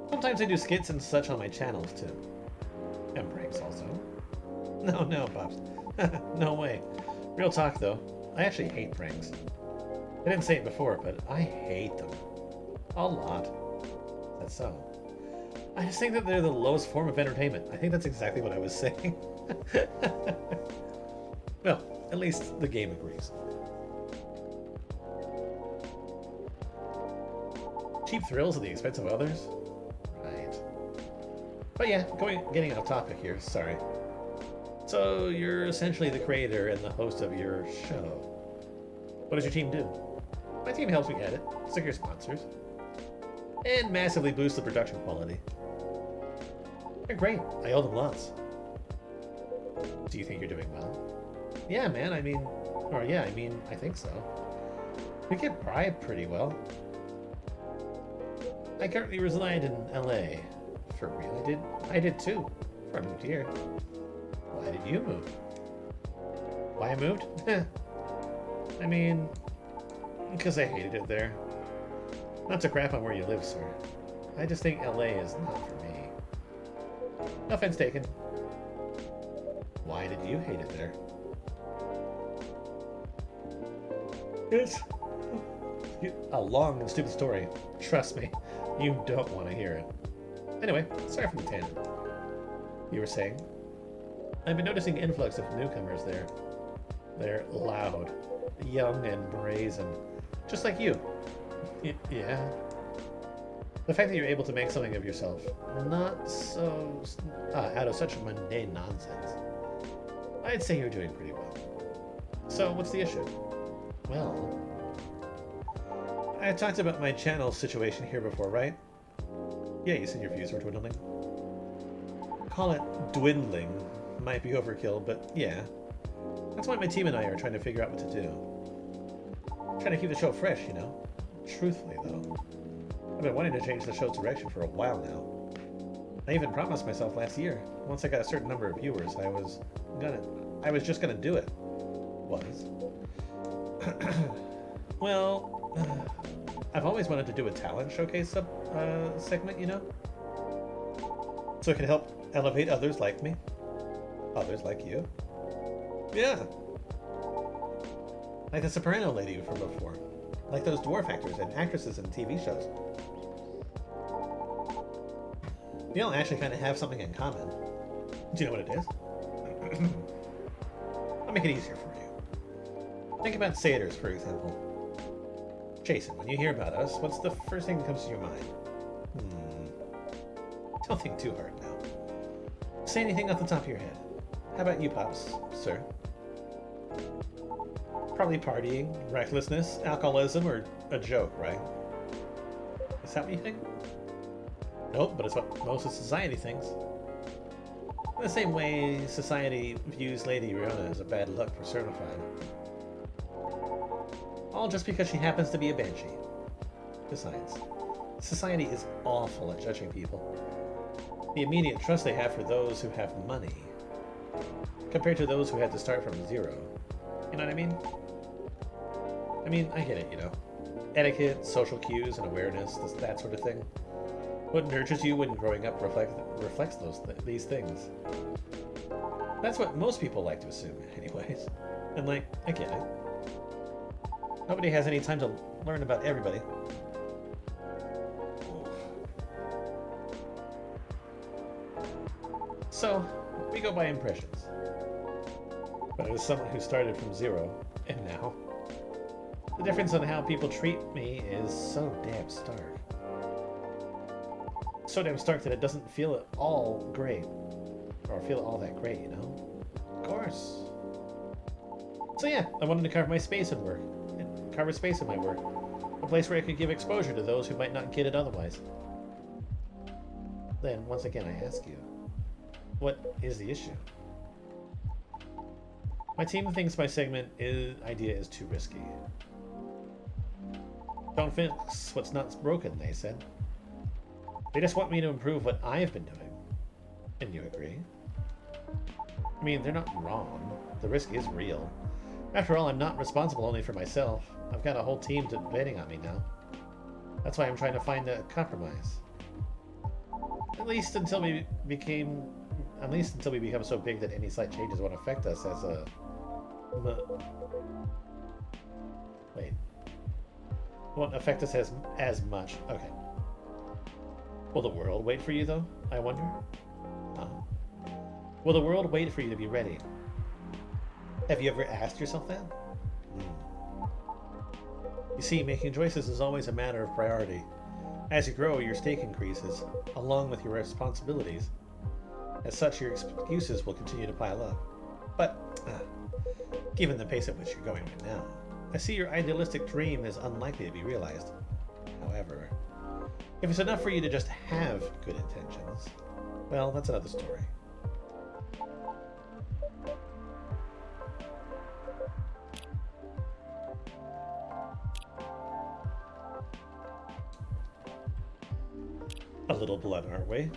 Sometimes I do skits and such on my channels too. And pranks also. No, Pops. No way. Real talk though, I actually hate pranks. I didn't say it before, but I hate them. A lot. That's so. I just think that they're the lowest form of entertainment. I think that's exactly what I was saying. Well, at least the game agrees. Cheap thrills at the expense of others? Right. But yeah, getting off topic here, sorry. So, you're essentially the creator and the host of your show. What does your team do? My team helps me edit, secure sponsors, and massively boost the production quality. They're great. I owe them lots. Do you think you're doing well? Yeah, man, I think so. We get bribed pretty well. I currently reside in LA. For real, I did too. Before I moved here. Why did you move? Why I moved? I mean, because I hated it there. Not to crap on where you live, sir. I just think LA is not for me. No offense taken. Why did you hate it there? It's a long and stupid story. Trust me, you don't want to hear it. Anyway, sorry for the tangent. You were saying? I've been noticing an influx of newcomers there. They're loud, young and brazen, just like you. Yeah. The fact that you're able to make something of yourself, not so out of such mundane nonsense, I'd say you're doing pretty well. So, what's the issue? Well, I talked about my channel situation here before, right? Yeah, you said your views were dwindling. Call it dwindling. Might be overkill, but yeah. That's why my team and I are trying to figure out what to do. Trying to keep the show fresh, you know? Truthfully, though. I've been wanting to change the show's direction for a while now. I even promised myself last year, once I got a certain number of viewers, I was just gonna do it. Well, I've always wanted to do a talent showcase segment, you know? So it can help elevate others like me. Others like you. Yeah. Like the soprano lady from before. Like those dwarf actors and actresses in TV shows. You all actually kind of have something in common. Do you know what it is? I'll make it easier for you. Think about satyrs, for example. Jason, when you hear about us, what's the first thing that comes to your mind? Don't think too hard now. Say anything off the top of your head. How about you, Pops, sir? Probably partying, recklessness, alcoholism, or a joke, right? Is that what you think? Nope, but it's what most of society thinks. The same way society views Lady Riona as a bad luck personified. All just because she happens to be a banshee. Besides, society is awful at judging people. The immediate trust they have for those who have money, compared to those who had to start from zero. You know what I mean? I get it, you know. Etiquette, social cues, and awareness, that sort of thing. What nurtures you when growing up reflects these things. That's what most people like to assume, anyways. And like, I get it. Nobody has any time to learn about everybody. So, we go by impressions. But as someone who started from zero, and now, the difference on how people treat me is so damn stark. So damn stark that it doesn't feel at all great. Or feel all that great, you know? Of course. So yeah, I wanted to carve my space in work. Carve a space in my work. A place where I could give exposure to those who might not get it otherwise. Then, once again, I ask you, what is the issue? My team thinks my idea is too risky. Don't fix what's not broken, they said. They just want me to improve what I've been doing. And you agree? I mean, they're not wrong. The risk is real. After all, I'm not responsible only for myself. I've got a whole team depending on me now. That's why I'm trying to find a compromise. At least until we become so big that any slight changes won't affect us as a... Wait. Won't affect us as much. Okay. Will the world wait for you, though? I wonder? Will the world wait for you to be ready? Have you ever asked yourself that? You see, making choices is always a matter of priority. As you grow, your stake increases, along with your responsibilities. As such, your excuses will continue to pile up. But, given the pace at which you're going right now, I see your idealistic dream is unlikely to be realized. However, if it's enough for you to just have good intentions, well, that's another story. A little blunt, aren't we?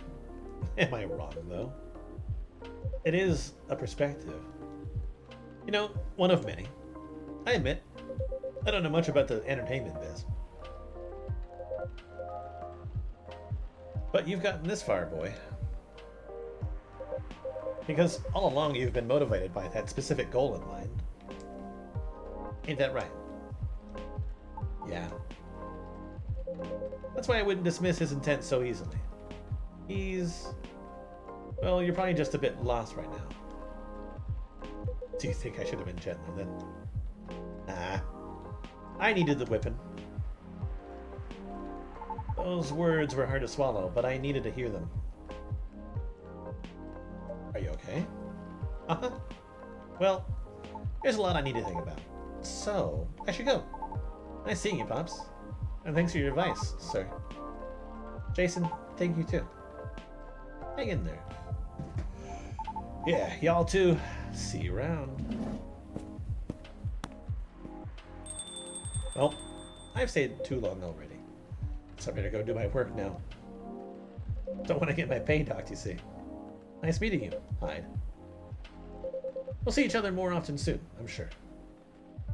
Am I wrong, though? It is a perspective. You know, one of many. I admit, I don't know much about the entertainment biz. But you've gotten this far, boy. Because all along you've been motivated by that specific goal in mind. Ain't that right? Yeah. That's why I wouldn't dismiss his intent so easily. Well, you're probably just a bit lost right now. Do you think I should have been gentler then? Nah. I needed the whipping. Those words were hard to swallow, but I needed to hear them. Are you okay? Uh-huh. Well, there's a lot I need to think about. So, I should go. Nice seeing you, Pops. And thanks for your advice, sir. Jason, thank you too. Hang in there. Yeah, y'all too. See you around. Well, I've stayed too long already. So I better go do my work now. Don't want to get my pay docked, you see. Nice meeting you, Hyde. We'll see each other more often soon, I'm sure.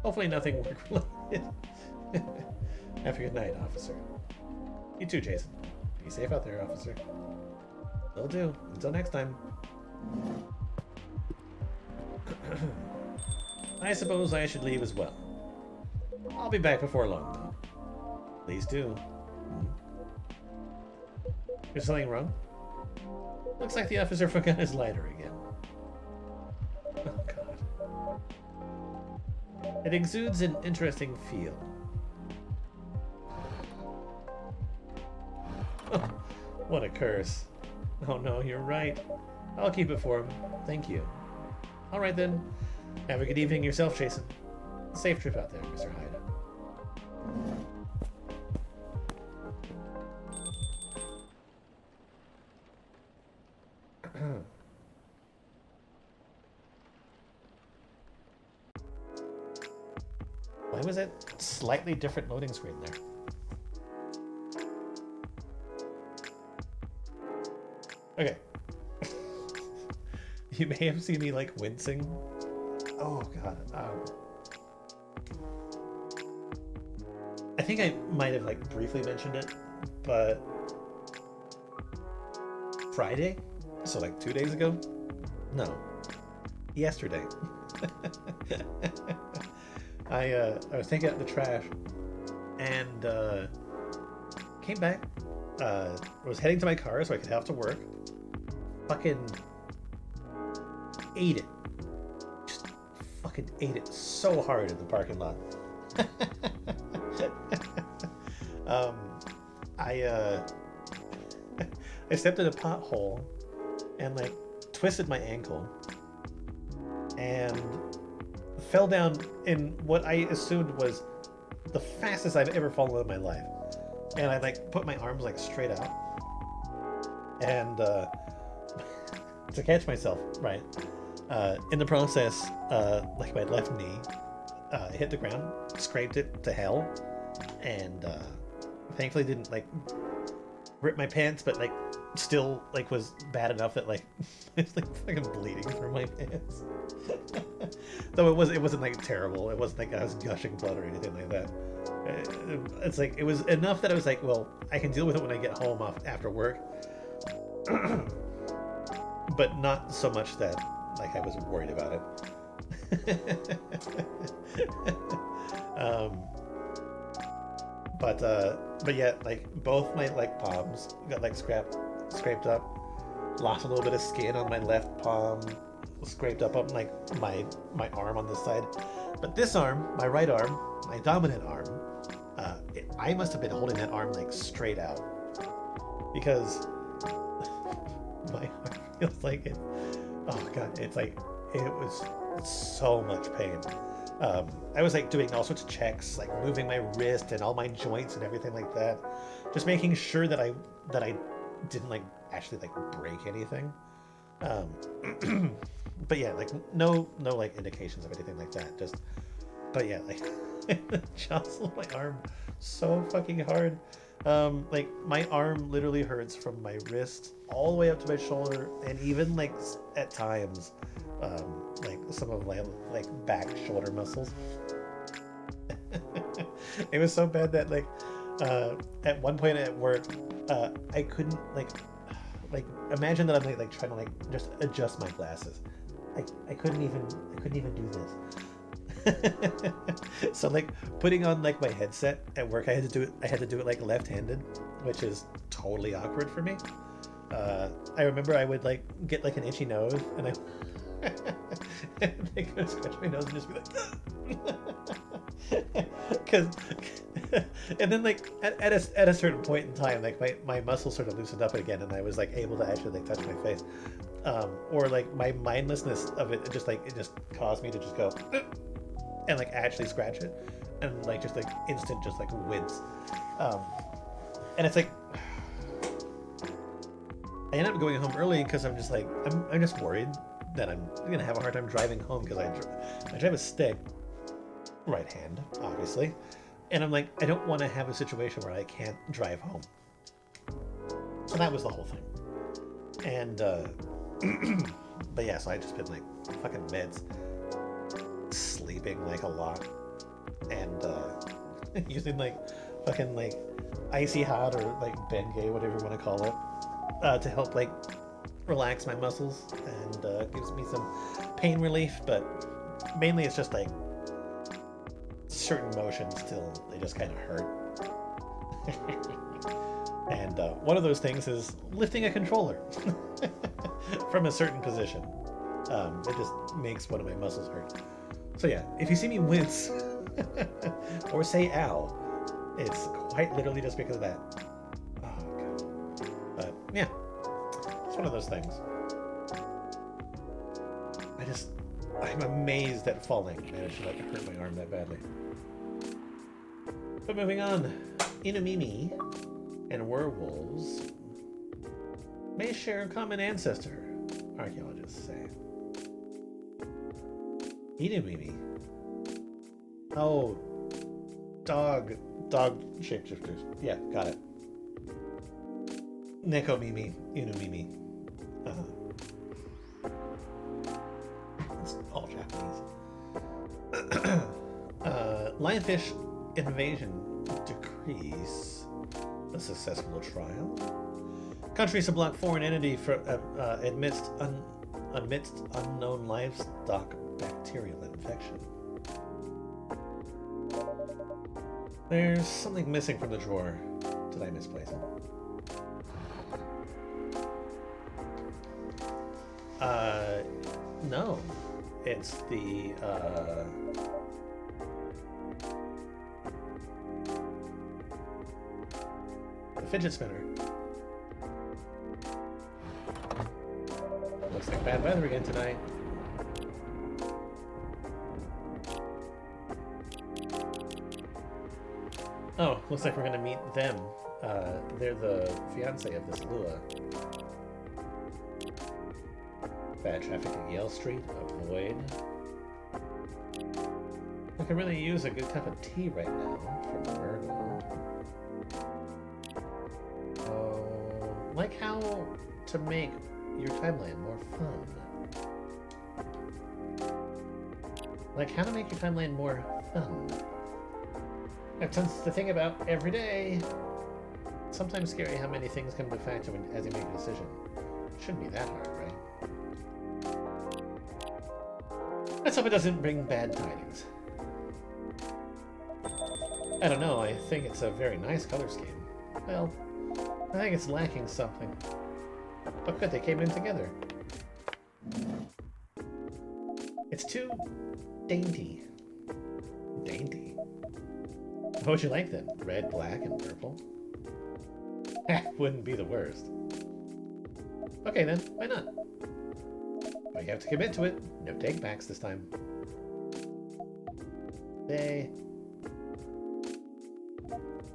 Hopefully nothing work-related. Have a good night, officer. You too, Jason. Be safe out there, officer. Will do. Until next time. I suppose I should leave as well. I'll be back before long, though. Please do. Is something wrong? Looks like the officer forgot his lighter again. Oh, God. It exudes an interesting feel. Oh, what a curse. Oh no, you're right. I'll keep it for him. Thank you. Alright then. Have a good evening yourself, Jason. Safe trip out there, Mr. Hyde. Why was it slightly different loading screen there? Okay. You may have seen me like wincing. Oh god. I think I might have like briefly mentioned it, but Friday, so like 2 days ago? No, yesterday. I was taking out the trash and came back. Was heading to my car so I could head off to work. Fucking ate it. Just fucking ate it so hard in the parking lot. I stepped in a pothole and like twisted my ankle and fell down in what I assumed was the fastest I've ever fallen in my life. And I like put my arms like straight out and to catch myself, right? In the process, like my left knee hit the ground, scraped it to hell, and thankfully didn't like rip my pants, but like still like was bad enough that like it's like fucking bleeding through my pants. Though it wasn't like terrible. It wasn't like I was gushing blood or anything like that. It's like it was enough that I was like, well, I can deal with it when I get home after work. But not so much that like I was worried about it. But yeah, like both my like palms got like scraped up. Lost a little bit of skin on my left palm, scraped up on like my arm on this side. But this arm, my right arm, my dominant arm, I must have been holding that arm like straight out because my arm feels like it. Oh god, it's like it was so much pain. I was like doing all sorts of checks, like moving my wrist and all my joints and everything like that, just making sure that I didn't like actually like break anything. But yeah, like no like indications of anything like that. Just, but yeah, like jostled my arm so fucking hard. Like my arm literally hurts from my wrist all the way up to my shoulder, and even like at times, like some of my like back shoulder muscles. It was so bad that like at one point at work, I couldn't like imagine that I'm like trying to like just adjust my glasses. I couldn't even do this. So like putting on like my headset at work, I had to do it like left-handed, which is totally awkward for me. I remember I would like get like an itchy nose and I could scratch my nose and just be like because and then like at a certain point in time, like my muscles sort of loosened up again and I was like able to actually like touch my face, or like my mindlessness of it just caused me to just go and like actually scratch it and like just like instant just like wince, and it's like I ended up going home early because I'm just like I'm just worried that I'm gonna have a hard time driving home because I drive a stick, right hand obviously, and I'm like I don't want to have a situation where I can't drive home. So that was the whole thing. And but yeah, so I just been like fucking meds, sleeping like a lot, and using like fucking like icy hot or like Bengay, whatever you want to call it, to help like relax my muscles and gives me some pain relief. But mainly it's just like certain motions still, they just kind of hurt. And one of those things is lifting a controller from a certain position. It just makes one of my muscles hurt. So yeah, if you see me wince or say ow, it's quite literally just because of that. Oh god. But yeah, it's one of those things. I'm amazed that falling managed to like hurt my arm that badly. But moving on, Inumimi and werewolves may share a common ancestor, archaeologists say. Inumimi. Oh, Dog shapeshifters. Yeah, got it. Neko Mimi, Inu Mimi. It's all Japanese. Lionfish invasion decrees. A successful trial. Countries to block foreign entity amidst unknown livestock bacterial infection. There's something missing from the drawer. Did I misplace it? No. It's the fidget spinner. Looks like bad weather again tonight. Oh, looks like we're gonna meet them. They're the fiance of this Lua. Bad traffic at Yale Street, avoid. I could really use a good cup of tea right now for Virgo. Oh, like how to make your timeline more fun. Like how to make your timeline more fun. That's tons to think about every day. Sometimes scary how many things come into factor as you make a decision. It shouldn't be that hard, right? Let's hope it doesn't bring bad tidings. I don't know, I think it's a very nice color scheme. Well, I think it's lacking something. But good, they came in together. It's too dainty. Dainty? What would you like then? Red, black, and purple? Wouldn't be the worst. Okay then, why not? But you have to commit to it. No take-backs this time. I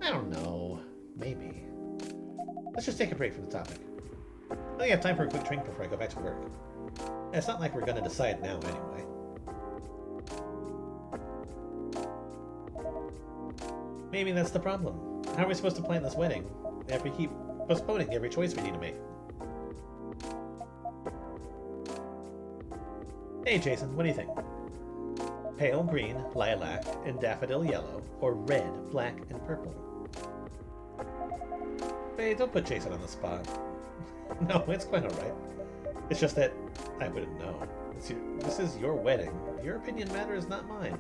don't know. Maybe. Let's just take a break from the topic. I only have time for a quick drink before I go back to work. And it's not like we're gonna decide now anyway. Maybe that's the problem. How are we supposed to plan this wedding if we keep postponing every choice we need to make? Hey Jason, what do you think? Pale green, lilac, and daffodil yellow, or red, black, and purple? Hey, don't put Jason on the spot. No, it's quite alright. It's just that I wouldn't know. This is your wedding. Your opinion matters, not mine.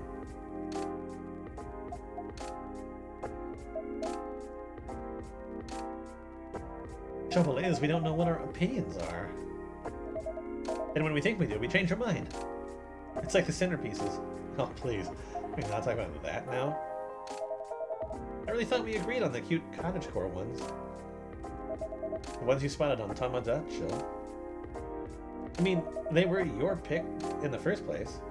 Trouble is, we don't know what our opinions are. And when we think we do, we change our mind. It's like the centerpieces. Oh, please. We're not talking about that now. I really thought we agreed on the cute cottagecore ones. The ones you spotted on Tomodachi. I mean, they were your pick in the first place.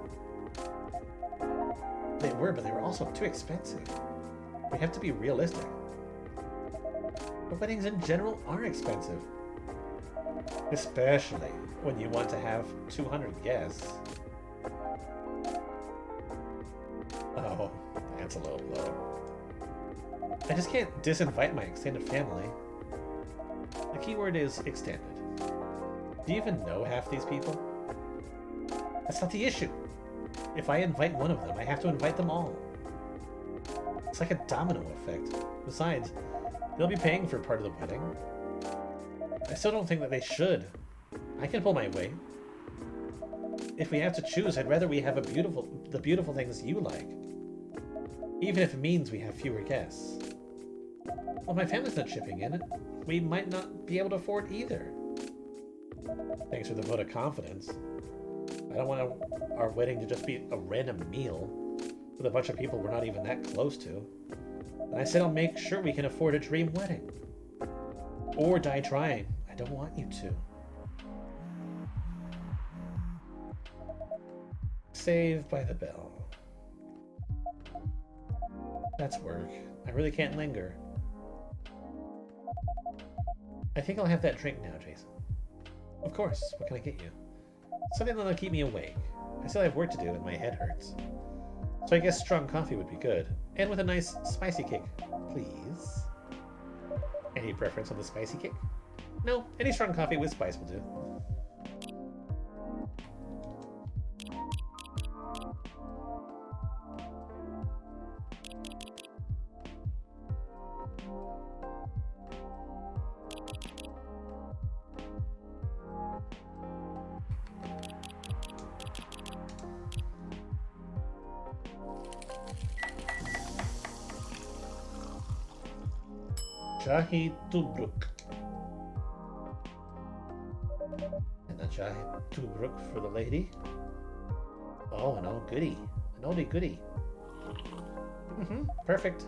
They were, but they were also too expensive. We have to be realistic. But weddings in general are expensive. Especially when you want to have 200 guests. Oh, that's a low blow. I just can't disinvite my extended family. The key word is extended. Do you even know half these people? That's not the issue. If I invite one of them, I have to invite them all. It's like a domino effect. Besides, they'll be paying for part of the wedding. I still don't think that they should. I can pull my weight. If we have to choose, I'd rather we have the beautiful things you like. Even if it means we have fewer guests. Well, my family's not chipping in. We might not be able to afford either. Thanks for the vote of confidence. I don't want our wedding to just be a random meal with a bunch of people we're not even that close to. And I said I'll make sure we can afford a dream wedding. Or die trying. I don't want you to. Saved by the bell. That's work. I really can't linger. I think I'll have that drink now, Jason. Of course. What can I get you? Something that'll keep me awake. I still have work to do and my head hurts. So I guess strong coffee would be good. And with a nice spicy kick, please. Any preference on the spicy kick? No, any strong coffee with spice will do. Jahi Tubruk. And a Jahi Tubruk for the lady. Oh, an old goodie. An oldie goodie. Perfect.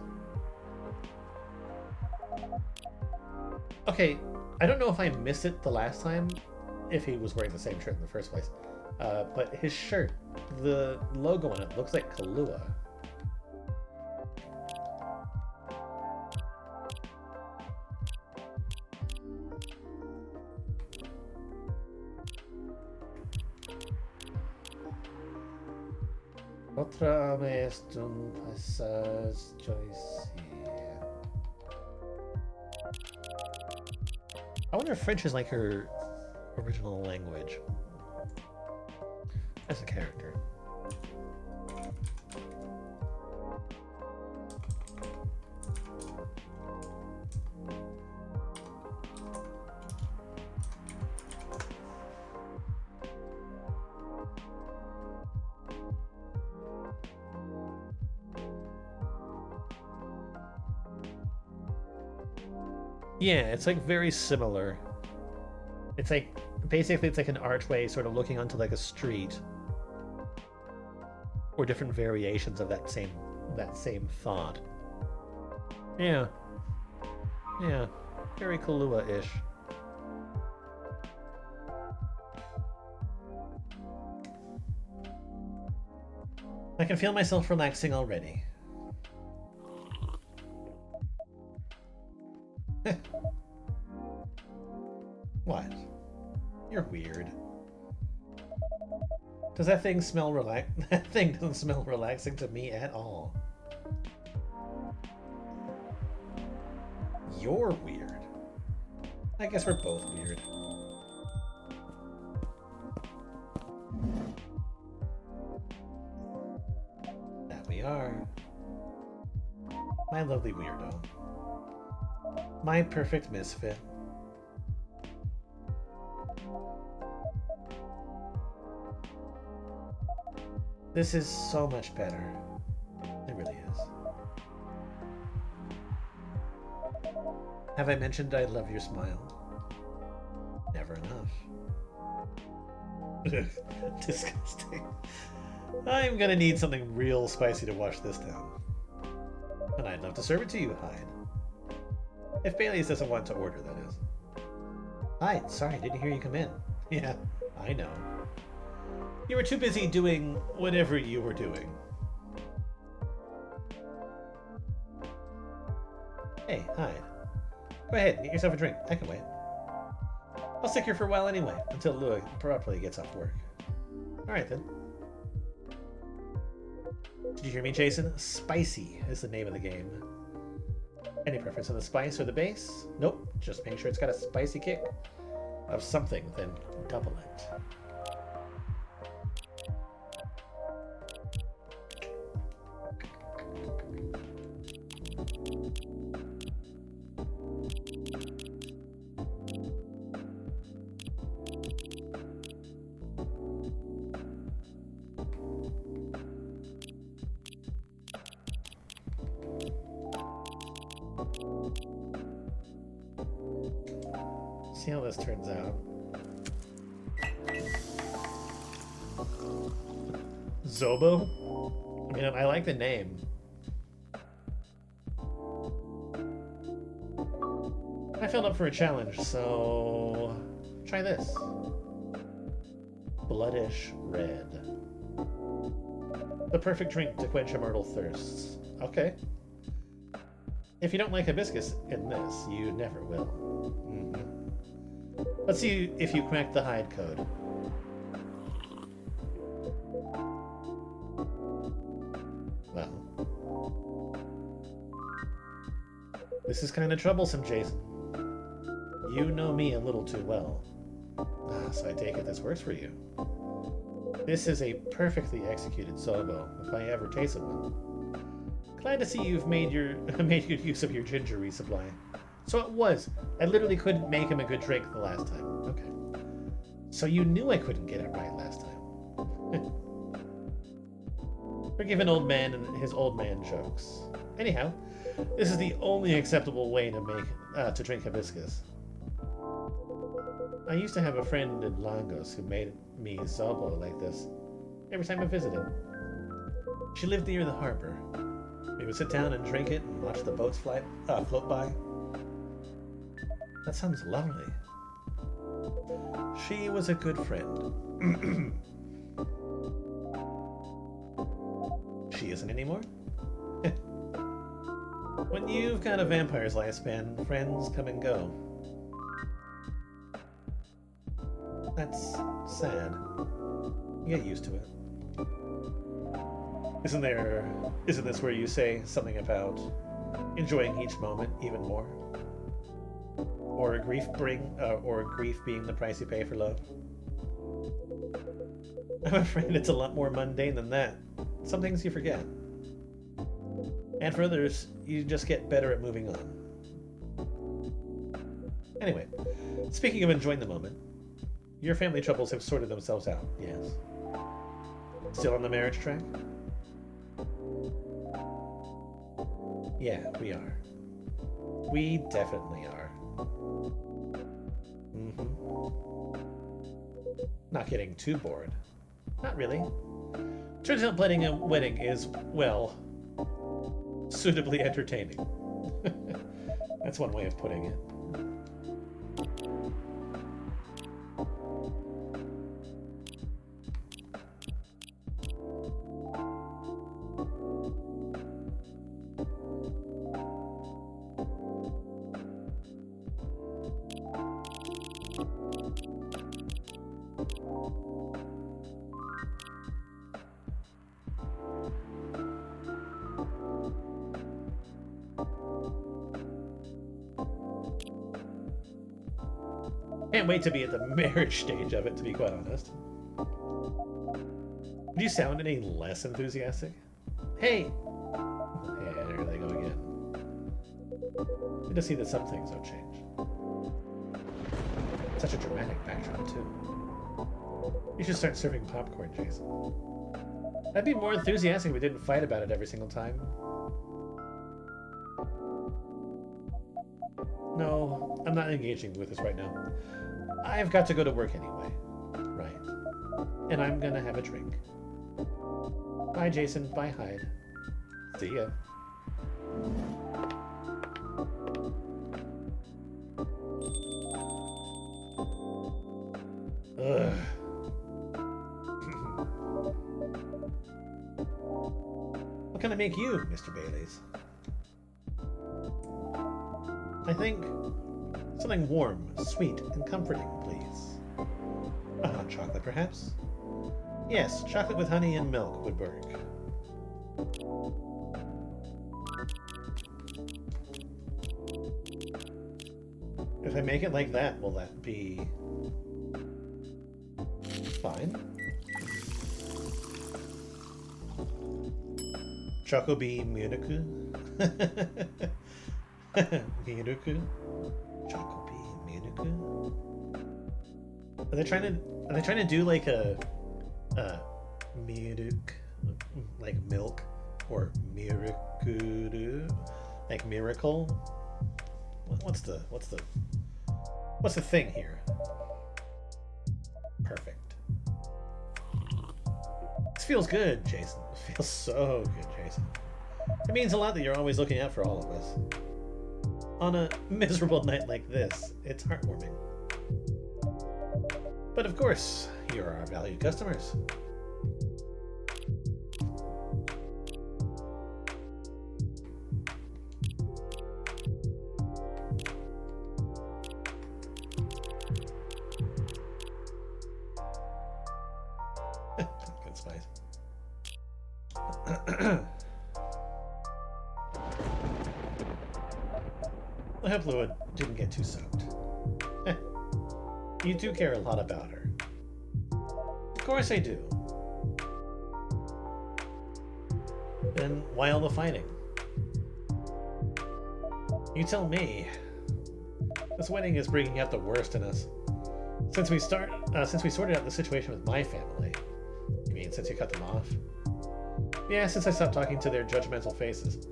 Okay, I don't know if I missed it the last time, if he was wearing the same shirt in the first place. But his shirt, the logo on it looks like Kahlua. Otra vez un pasas Joyce. I wonder if French is like her original language as a character. Yeah, it's like very similar. It's like basically it's like an archway sort of looking onto like a street, or different variations of that same thought. Yeah. Yeah. Very Kahlua-ish. I can feel myself relaxing already. What? You're weird. Does that thing smell That thing doesn't smell relaxing to me at all. You're weird. I guess we're both weird. That we are. My lovely weirdo. My perfect misfit. This is so much better. It really is. Have I mentioned I love your smile? Never enough. Disgusting. I'm gonna need something real spicy to wash this down. And I'd love to serve it to you, Hyde. If Bailey's doesn't want to order, that is. Hyde, sorry, didn't hear you come in. Yeah, I know. You were too busy doing whatever you were doing. Hey, Hyde. Go ahead, get yourself a drink. I can wait. I'll stick here for a while anyway, until Lua properly gets off work. Alright then. Did you hear me, Jason? Spicy is the name of the game. Any preference on the spice or the base? Nope, just make sure it's got a spicy kick of something, then double it. See how this turns out. Zobo? I mean, I like the name. I filled up for a challenge, so try this. Bloodish red. The perfect drink to quench immortal thirsts. Okay. If you don't like hibiscus in this, you never will. Let's see if you cracked the Hyde code. This is kind of troublesome, Jason. You know me a little too well. So I take it this works for you. This is a perfectly executed Sobo, if I ever tasted one. Glad to see you've made made good use of your ginger resupply. So it was. I literally couldn't make him a good drink the last time. Okay. So you knew I couldn't get it right last time. Forgive an old man and his old man jokes. Anyhow, this is the only acceptable way to drink hibiscus. I used to have a friend in Lagos who made me zobo like this every time I visited. She lived near the harbor. We would sit down and drink it and watch the boats float by. That sounds lovely. She was a good friend. She isn't anymore? When you've got a vampire's lifespan, friends come and go. That's sad. You get used to it. Isn't this where you say something about enjoying each moment even more? Or grief being the price you pay for love? I'm afraid it's a lot more mundane than that. Some things you forget. And for others, you just get better at moving on. Anyway, speaking of enjoying the moment, your family troubles have sorted themselves out, yes? Still on the marriage track? Yeah, we are. We definitely are. Not getting too bored. Not really. Turns out planning a wedding is, well, suitably entertaining. That's one way of putting it. Can't wait to be at the marriage stage of it, to be quite honest. Do you sound any less enthusiastic? Hey! Yeah, there they go again. Good to see that some things don't change. Such a dramatic backdrop, too. You should start serving popcorn, Jason. I'd be more enthusiastic if we didn't fight about it every single time. No, I'm not engaging with this right now. I've got to go to work anyway. Right. And I'm gonna have a drink. Bye, Jason. Bye, Hyde. See ya. Ugh. What can I make you, Mr. Bailey's? I think something warm, sweet, and comforting, please. A hot chocolate, perhaps? Yes, chocolate with honey and milk would work. If I make it like that, will that be fine? Choco bean Miruku? Miruku? Choco bean Miruku? Are they trying to do like a Miruk, like milk, or Mirukuru, like miracle? What's the thing here? Perfect. This feels good, Jason. It feels so good, Jason. It means a lot that you're always looking out for all of us. On a miserable night like this, it's heartwarming. But of course, you're our valued customers. Good spice. I hope Lua didn't get too soaked. You do care a lot about her. Of course I do. Then why all the fighting? You tell me. This wedding is bringing out the worst in us. Since we sorted out the situation with my family. You mean since you cut them off? Yeah, since I stopped talking to their judgmental faces.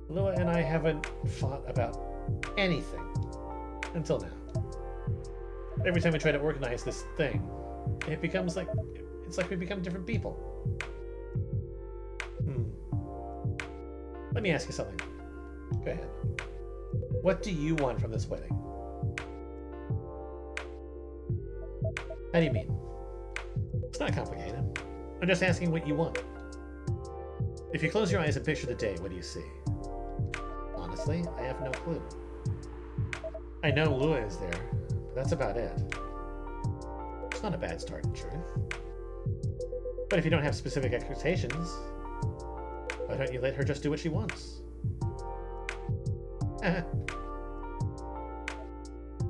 Lua and I haven't fought about anything. Until now. Every time we try to organize this thing, it becomes like... It's like we become different people. Let me ask you something. Go ahead. What do you want from this wedding? How do you mean? It's not complicated. I'm just asking what you want. If you close your eyes and picture the day, what do you see? Honestly, I have no clue. I know Lua is there, but that's about it. It's not a bad start, in truth. But if you don't have specific expectations, why don't you let her just do what she wants? You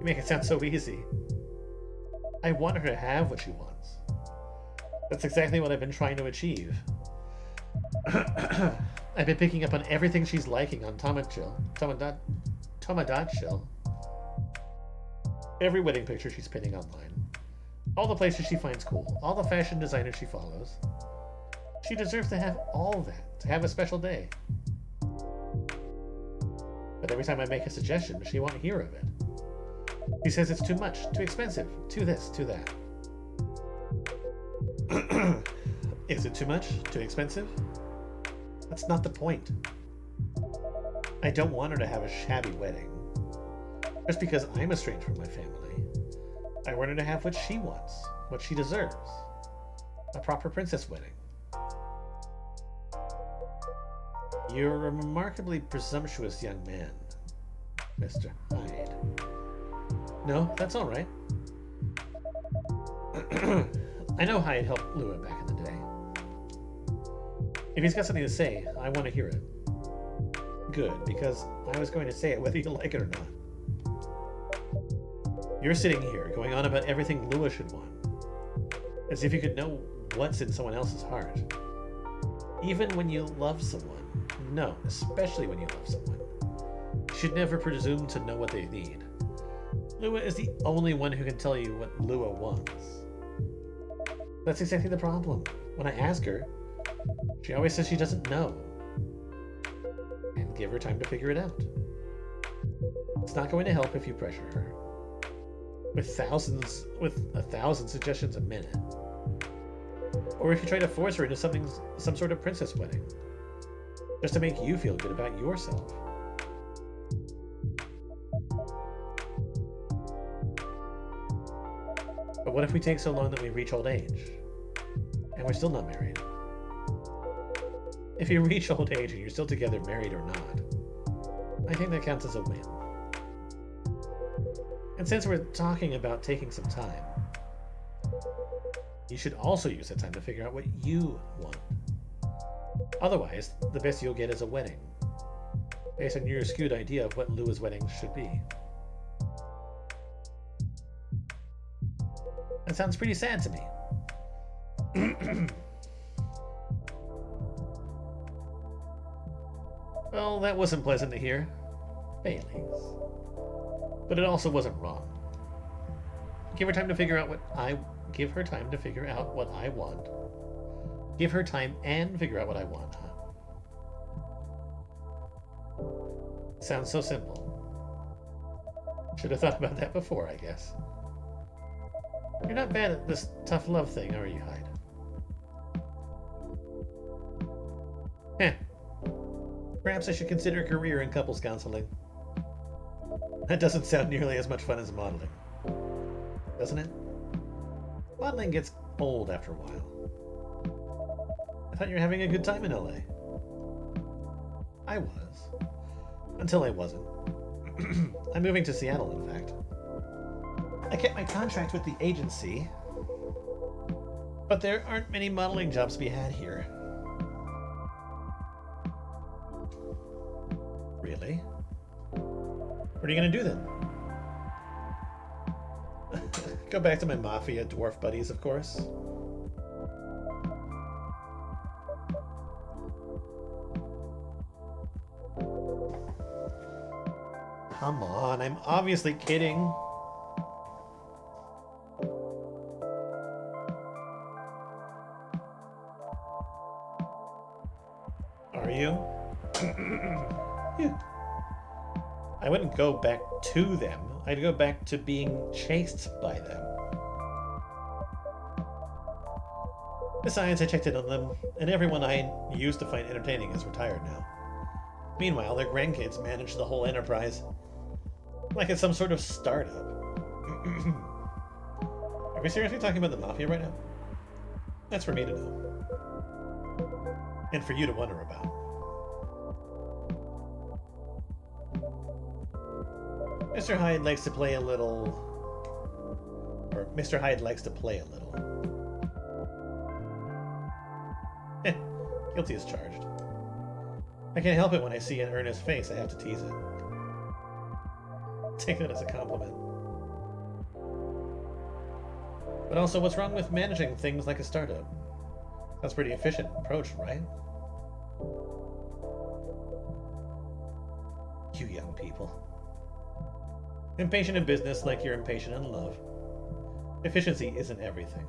make it sound so easy. I want her to have what she wants. That's exactly what I've been trying to achieve. I've been picking up on everything she's liking on Tomodachill. Every wedding picture she's pinning online. All the places she finds cool. All the fashion designers she follows. She deserves to have all that, to have a special day. But every time I make a suggestion, she won't hear of it. She says it's too much, too expensive, too this, too that. Is it too much? Too expensive? That's not the point. I don't want her to have a shabby wedding. Just because I'm estranged from my family. I want her to have what she wants, what she deserves. A proper princess wedding. You're a remarkably presumptuous young man, Mr. Hyde. No, that's all right. I know Hyde helped Lua back in the day. If he's got something to say, I want to hear it. Good, because I was going to say it whether you like it or not. You're sitting here, going on about everything Lua should want. As if you could know what's in someone else's heart. Even when you love someone. No, especially when you love someone. You should never presume to know what they need. Lua is the only one who can tell you what Lua wants. That's exactly the problem. When I ask her, she always says she doesn't know. And give her time to figure it out. It's not going to help if you pressure her. With 1,000 suggestions a minute. Or if you try to force her into some sort of princess wedding. Just to make you feel good about yourself. But what if we take so long that we reach old age? And we're still not married? If you reach old age and you're still together, married or not, I think that counts as a win. And since we're talking about taking some time, you should also use that time to figure out what you want. Otherwise, the best you'll get is a wedding, based on your skewed idea of what Lua's wedding should be. That sounds pretty sad to me. Well, that wasn't pleasant to hear. Failings. But it also wasn't wrong. Give her time to figure out what I want. Give her time and figure out what I want, huh? Sounds so simple. Should have thought about that before, I guess. You're not bad at this tough love thing, are you, Hyde? Heh. Perhaps I should consider a career in couples counseling. That doesn't sound nearly as much fun as modeling. Doesn't it? Modeling gets old after a while. I thought you were having a good time in LA. I was. Until I wasn't. I'm moving to Seattle, in fact. I kept my contract with the agency, but there aren't many modeling jobs to be had here. Really? What are you gonna do then? Go back to my mafia dwarf buddies, of course. Come on, I'm obviously kidding. Are you? Yeah. I wouldn't go back to them. I'd go back to being chased by them. Besides, I checked in on them, and everyone I used to find entertaining is retired now. Meanwhile, their grandkids manage the whole enterprise. Like it's some sort of startup. Are we seriously talking about the Mafia right now? That's for me to know. And for you to wonder about. Mr. Hyde likes to play a little... Or Mr. Hyde likes to play a little. Guilty as charged. I can't help it when I see an earnest face, I have to tease it. Take that as a compliment. But also, what's wrong with managing things like a startup? That's a pretty efficient approach, right? You young people. Impatient in business like you're impatient in love. Efficiency isn't everything.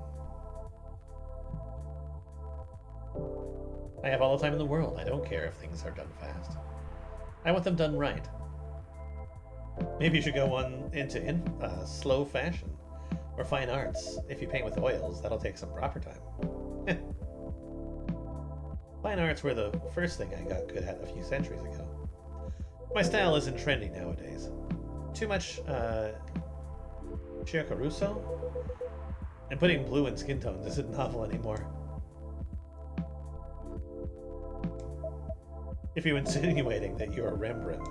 I have all the time in the world. I don't care if things are done fast. I want them done right. Maybe you should go on into slow fashion or fine arts. If you paint with oils, that'll take some proper time. Fine arts were the first thing I got good at a few centuries ago. My style isn't trendy nowadays. Too much Chiacaruso? And putting blue in skin tones isn't novel anymore. If you're insinuating that you're a Rembrandt.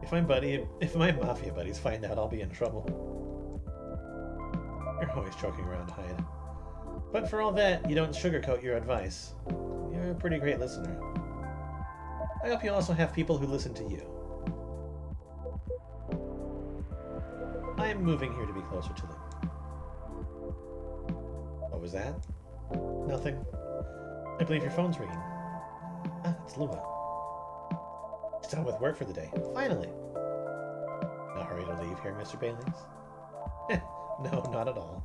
If my mafia buddies find out, I'll be in trouble. You're always joking around, Hyde. But for all that, you don't sugarcoat your advice. You're a pretty great listener. I hope you also have people who listen to you. I'm moving here to be closer to them. What was that? Nothing. I believe your phone's ringing. Ah, it's Lua. She's done with work for the day. Finally. No hurry to leave here, Mr. Baileys? No, not at all.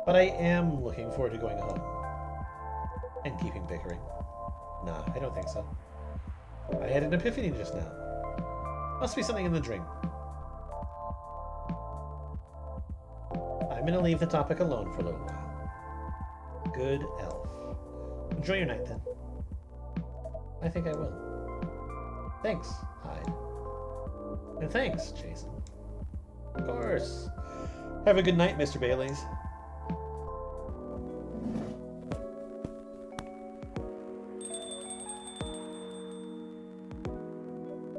But I am looking forward to going home. And keeping bickering. Nah, I don't think so. I had an epiphany just now. Must be something in the drink. I'm gonna leave the topic alone for a little while. Good elf. Enjoy your night then. I think I will. Thanks, Hyde. And thanks, Jason. Of course. Have a good night, Mr. Baileys.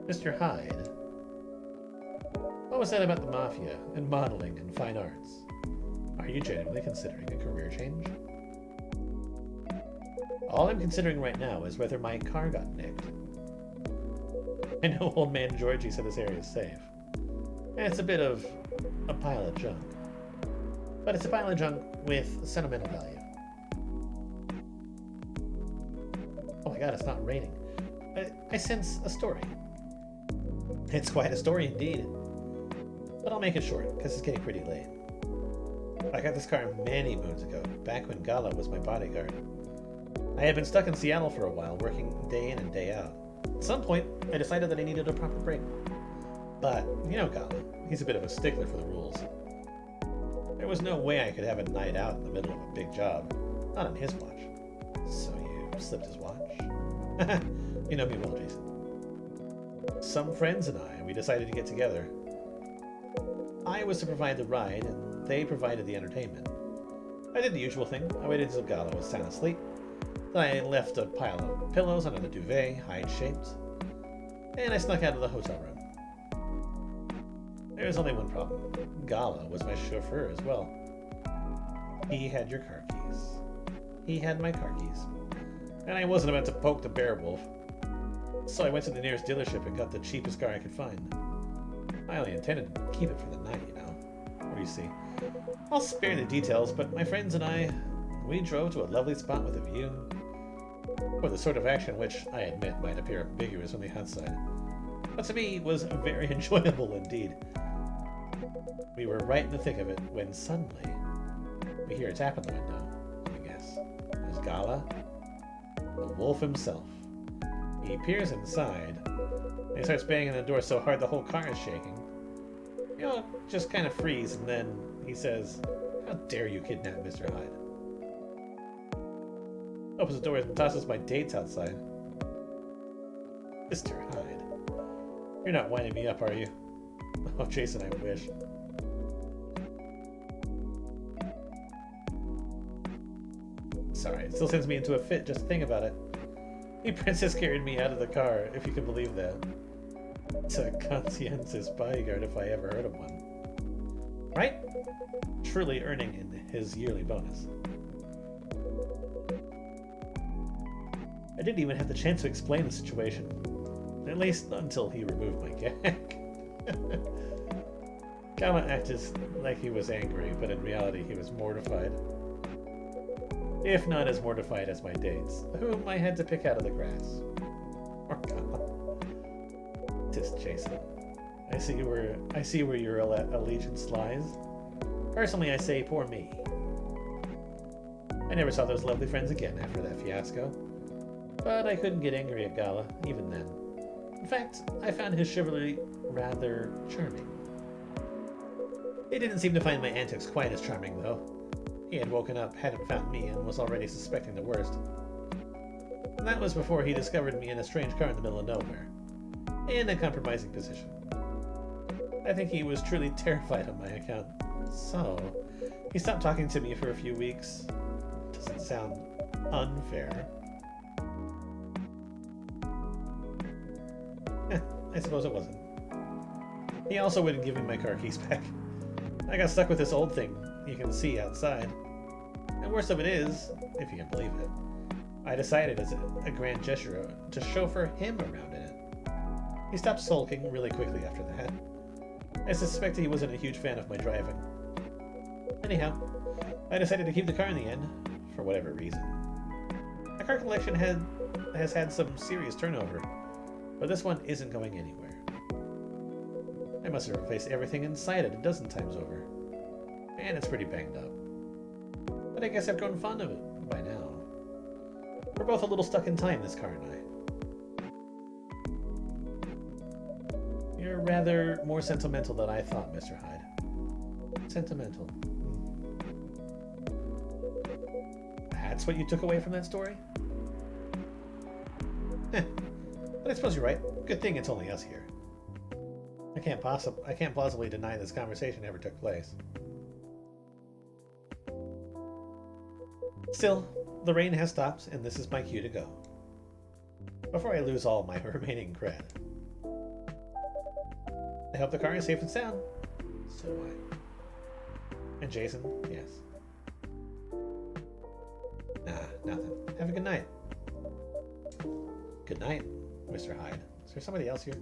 Mr. Hyde. What was that about the Mafia and modeling and fine arts? Are you genuinely considering a career change? All I'm considering right now is whether my car got nicked. I know old man Georgie said this area is safe. And it's a bit of a pile of junk. But it's a pile of junk with sentimental value. Oh my god, it's not raining. I sense a story. It's quite a story indeed. But I'll make it short, because it's getting pretty late. I got this car many moons ago, back when Gala was my bodyguard. I had been stuck in Seattle for a while, working day in and day out. At some point, I decided that I needed a proper break. But, you know Gala, he's a bit of a stickler for the rules. There was no way I could have a night out in the middle of a big job. Not on his watch. So you slipped his watch? You know me well, Jason. Some friends and we decided to get together. I was to provide the ride, and they provided the entertainment. I did the usual thing. I waited until Gala was sound asleep. Then I left a pile of pillows under the duvet, Hyde-shaped, and I snuck out of the hotel room. There was only one problem. Gala was my chauffeur as well. He had your car keys. He had my car keys. And I wasn't about to poke the bear wolf. So I went to the nearest dealership and got the cheapest car I could find. I only intended to keep it for the night, you know. What do you see? I'll spare the details, but my friends and I, we drove to a lovely spot with a view. For the sort of action which, I admit, might appear ambiguous on the outside. But to me, was very enjoyable indeed. We were right in the thick of it when suddenly we hear a tap on the window. I guess it was Gala, the wolf himself. He peers inside, and he starts banging the door so hard the whole car is shaking. You know, just kind of freeze, and then he says, "How dare you kidnap Mr. Hyde?" Opens the door and tosses my dates outside. Mr. Hyde. You're not winding me up, are you? Oh, Jason, I wish. Sorry, it still sends me into a fit just to think about it. The princess carried me out of the car, if you can believe that. It's a conscientious bodyguard if I ever heard of one. Right? Truly earning in his yearly bonus. I didn't even have the chance to explain the situation. At least not until he removed my gag. Gama acted like he was angry, but in reality he was mortified. If not as mortified as my dates, whom I had to pick out of the grass. Or Gama. Tis Jason. I see where your allegiance lies. Personally, I say poor me. I never saw those lovely friends again after that fiasco. But I couldn't get angry at Gala, even then. In fact, I found his chivalry rather charming. He didn't seem to find my antics quite as charming, though. He had woken up, hadn't found me, and was already suspecting the worst. And that was before he discovered me in a strange car in the middle of nowhere. In a compromising position. I think he was truly terrified on my account. So, he stopped talking to me for a few weeks. Doesn't sound unfair. I suppose it wasn't. He also wouldn't give me my car keys back. I got stuck with this old thing you can see outside. And worst of it is, if you can believe it, I decided as a grand gesture to chauffeur him around in it. He stopped sulking really quickly after that. I suspect he wasn't a huge fan of my driving. Anyhow, I decided to keep the car in the end, for whatever reason. My car collection has had some serious turnover, but this one isn't going anywhere. I must have replaced everything inside it a dozen times over. And it's pretty banged up. But I guess I've grown fond of it by now. We're both a little stuck in time, this car and I. You're rather more sentimental than I thought, Mr. Hyde. Sentimental. That's what you took away from that story? But I suppose you're right. Good thing it's only us here. I can't plausibly deny this conversation ever took place. Still, the rain has stopped, and this is my cue to go. Before I lose all my remaining cred. I hope the car is safe and sound. So do I. And Jason, yes. Nah, nothing. Have a good night. Good night, Mr. Hyde. Is there somebody else here?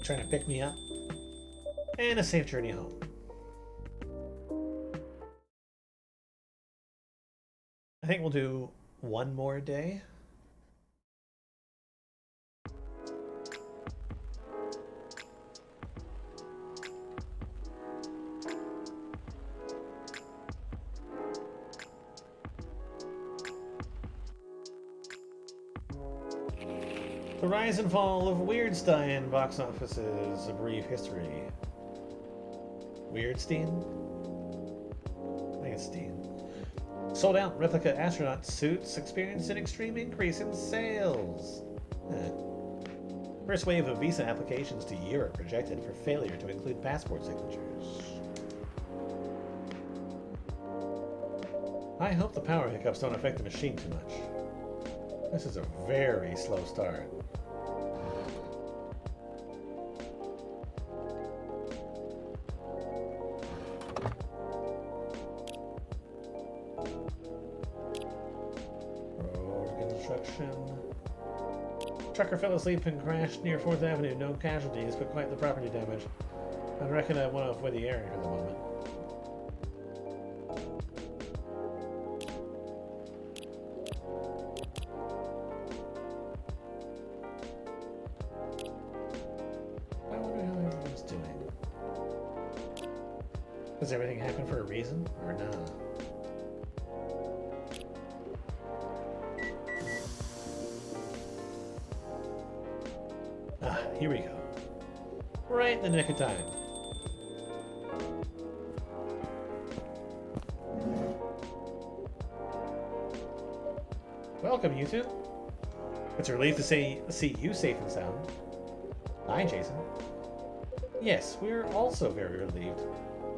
Trying to pick me up? And a safe journey home. I think we'll do one more day. The rise and fall of Weirdstein box offices, a brief history. Weirdstein? I think it's Stein. Sold out replica astronaut suits experienced an extreme increase in sales. First wave of visa applications to Europe rejected for failure to include passport signatures. I hope the power hiccups don't affect the machine too much. This is a very slow start. construction. Trucker fell asleep and crashed near 4th Avenue. No casualties, but quite the property damage. I reckon I want to avoid the area for the moment. I wonder how everyone's doing. Does everything happen for a reason, or not? Ah, here we go. Right in the nick of time. Welcome, you two. It's a relief to see you safe and sound. Hi, Jason. Yes, we're also very relieved.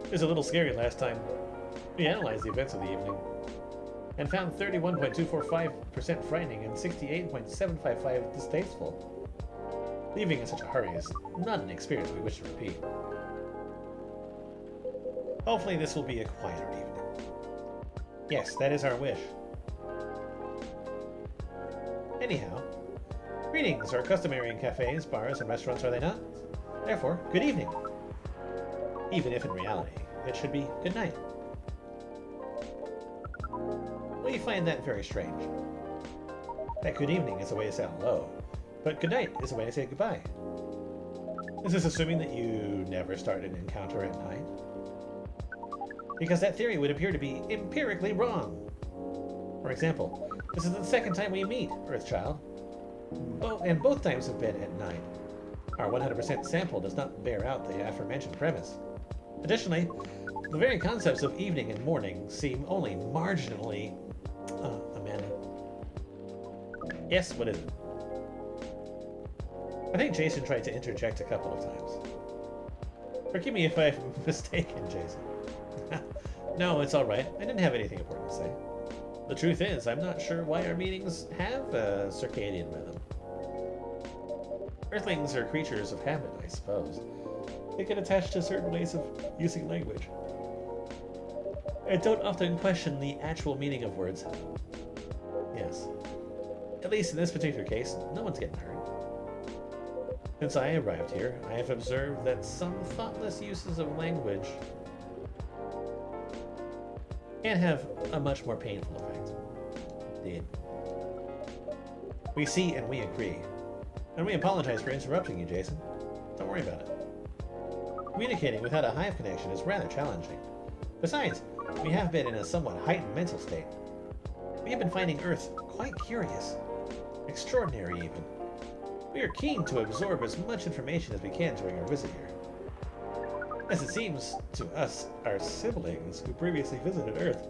It was a little scary last time. We analyzed the events of the evening and found 31.245% frightening and 68.755 distasteful. Leaving in such a hurry is not an experience we wish to repeat. Hopefully this will be a quieter evening. Yes, that is our wish. Anyhow, greetings are customary in cafes, bars, and restaurants, are they not? Therefore, good evening. Even if in reality, it should be good night. We find that very strange. That good evening is a way to say hello, but good night is a way to say goodbye. Is this assuming that you never start an encounter at night? Because that theory would appear to be empirically wrong. For example, this is the second time we meet, Earthchild, and both times have been at night. Our 100% sample does not bear out the aforementioned premise. Additionally, the very concepts of evening and morning seem only marginally... Amanda. Yes, what is it? I think Jason tried to interject a couple of times. Forgive me if I'm mistaken, Jason. No, it's alright. I didn't have anything important to say. The truth is, I'm not sure why our meetings have a circadian rhythm. Earthlings are creatures of habit, I suppose. They get attached to certain ways of using language. I don't often question the actual meaning of words. Yes. At least in this particular case, no one's getting hurt. Since I arrived here, I have observed that some thoughtless uses of language can have a much more painful effect. Indeed. We see and we agree. And we apologize for interrupting you, Jason. Don't worry about it. Communicating without a hive connection is rather challenging. Besides, we have been in a somewhat heightened mental state. We have been finding Earth quite curious. Extraordinary, even. We are keen to absorb as much information as we can during our visit here. As it seems to us, our siblings who previously visited Earth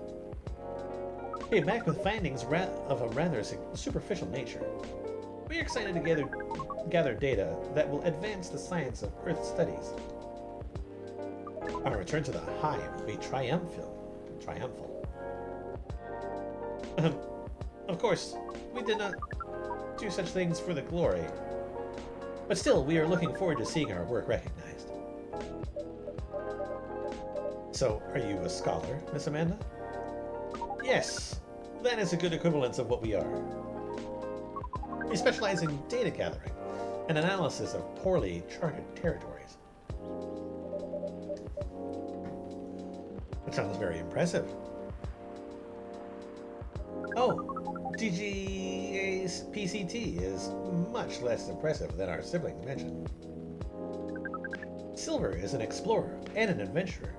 came back with findings of a rather superficial nature. We are excited to gather data that will advance the science of Earth studies. Our return to the hive will be triumphal. Of course, we did not do such things for the glory, but still, we are looking forward to seeing our work recognized. So, are you a scholar, Miss Amanda? Yes, that is a good equivalence of what we are. We specialize in data gathering and analysis of poorly charted territories. That sounds very impressive. Oh, DGA's PCT is much less impressive than our siblings mentioned. Silver is an explorer and an adventurer.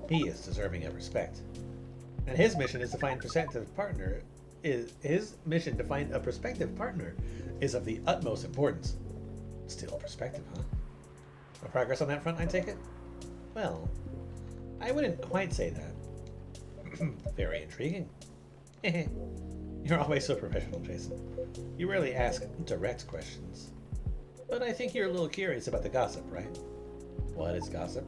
He is deserving of respect. And his mission is to find a prospective partner is of the utmost importance. Still perspective, huh? No progress on that front, I take it? Well, I wouldn't quite say that. Very intriguing. You're always so professional, Jason. You rarely ask direct questions. But I think you're a little curious about the gossip, right? What is gossip?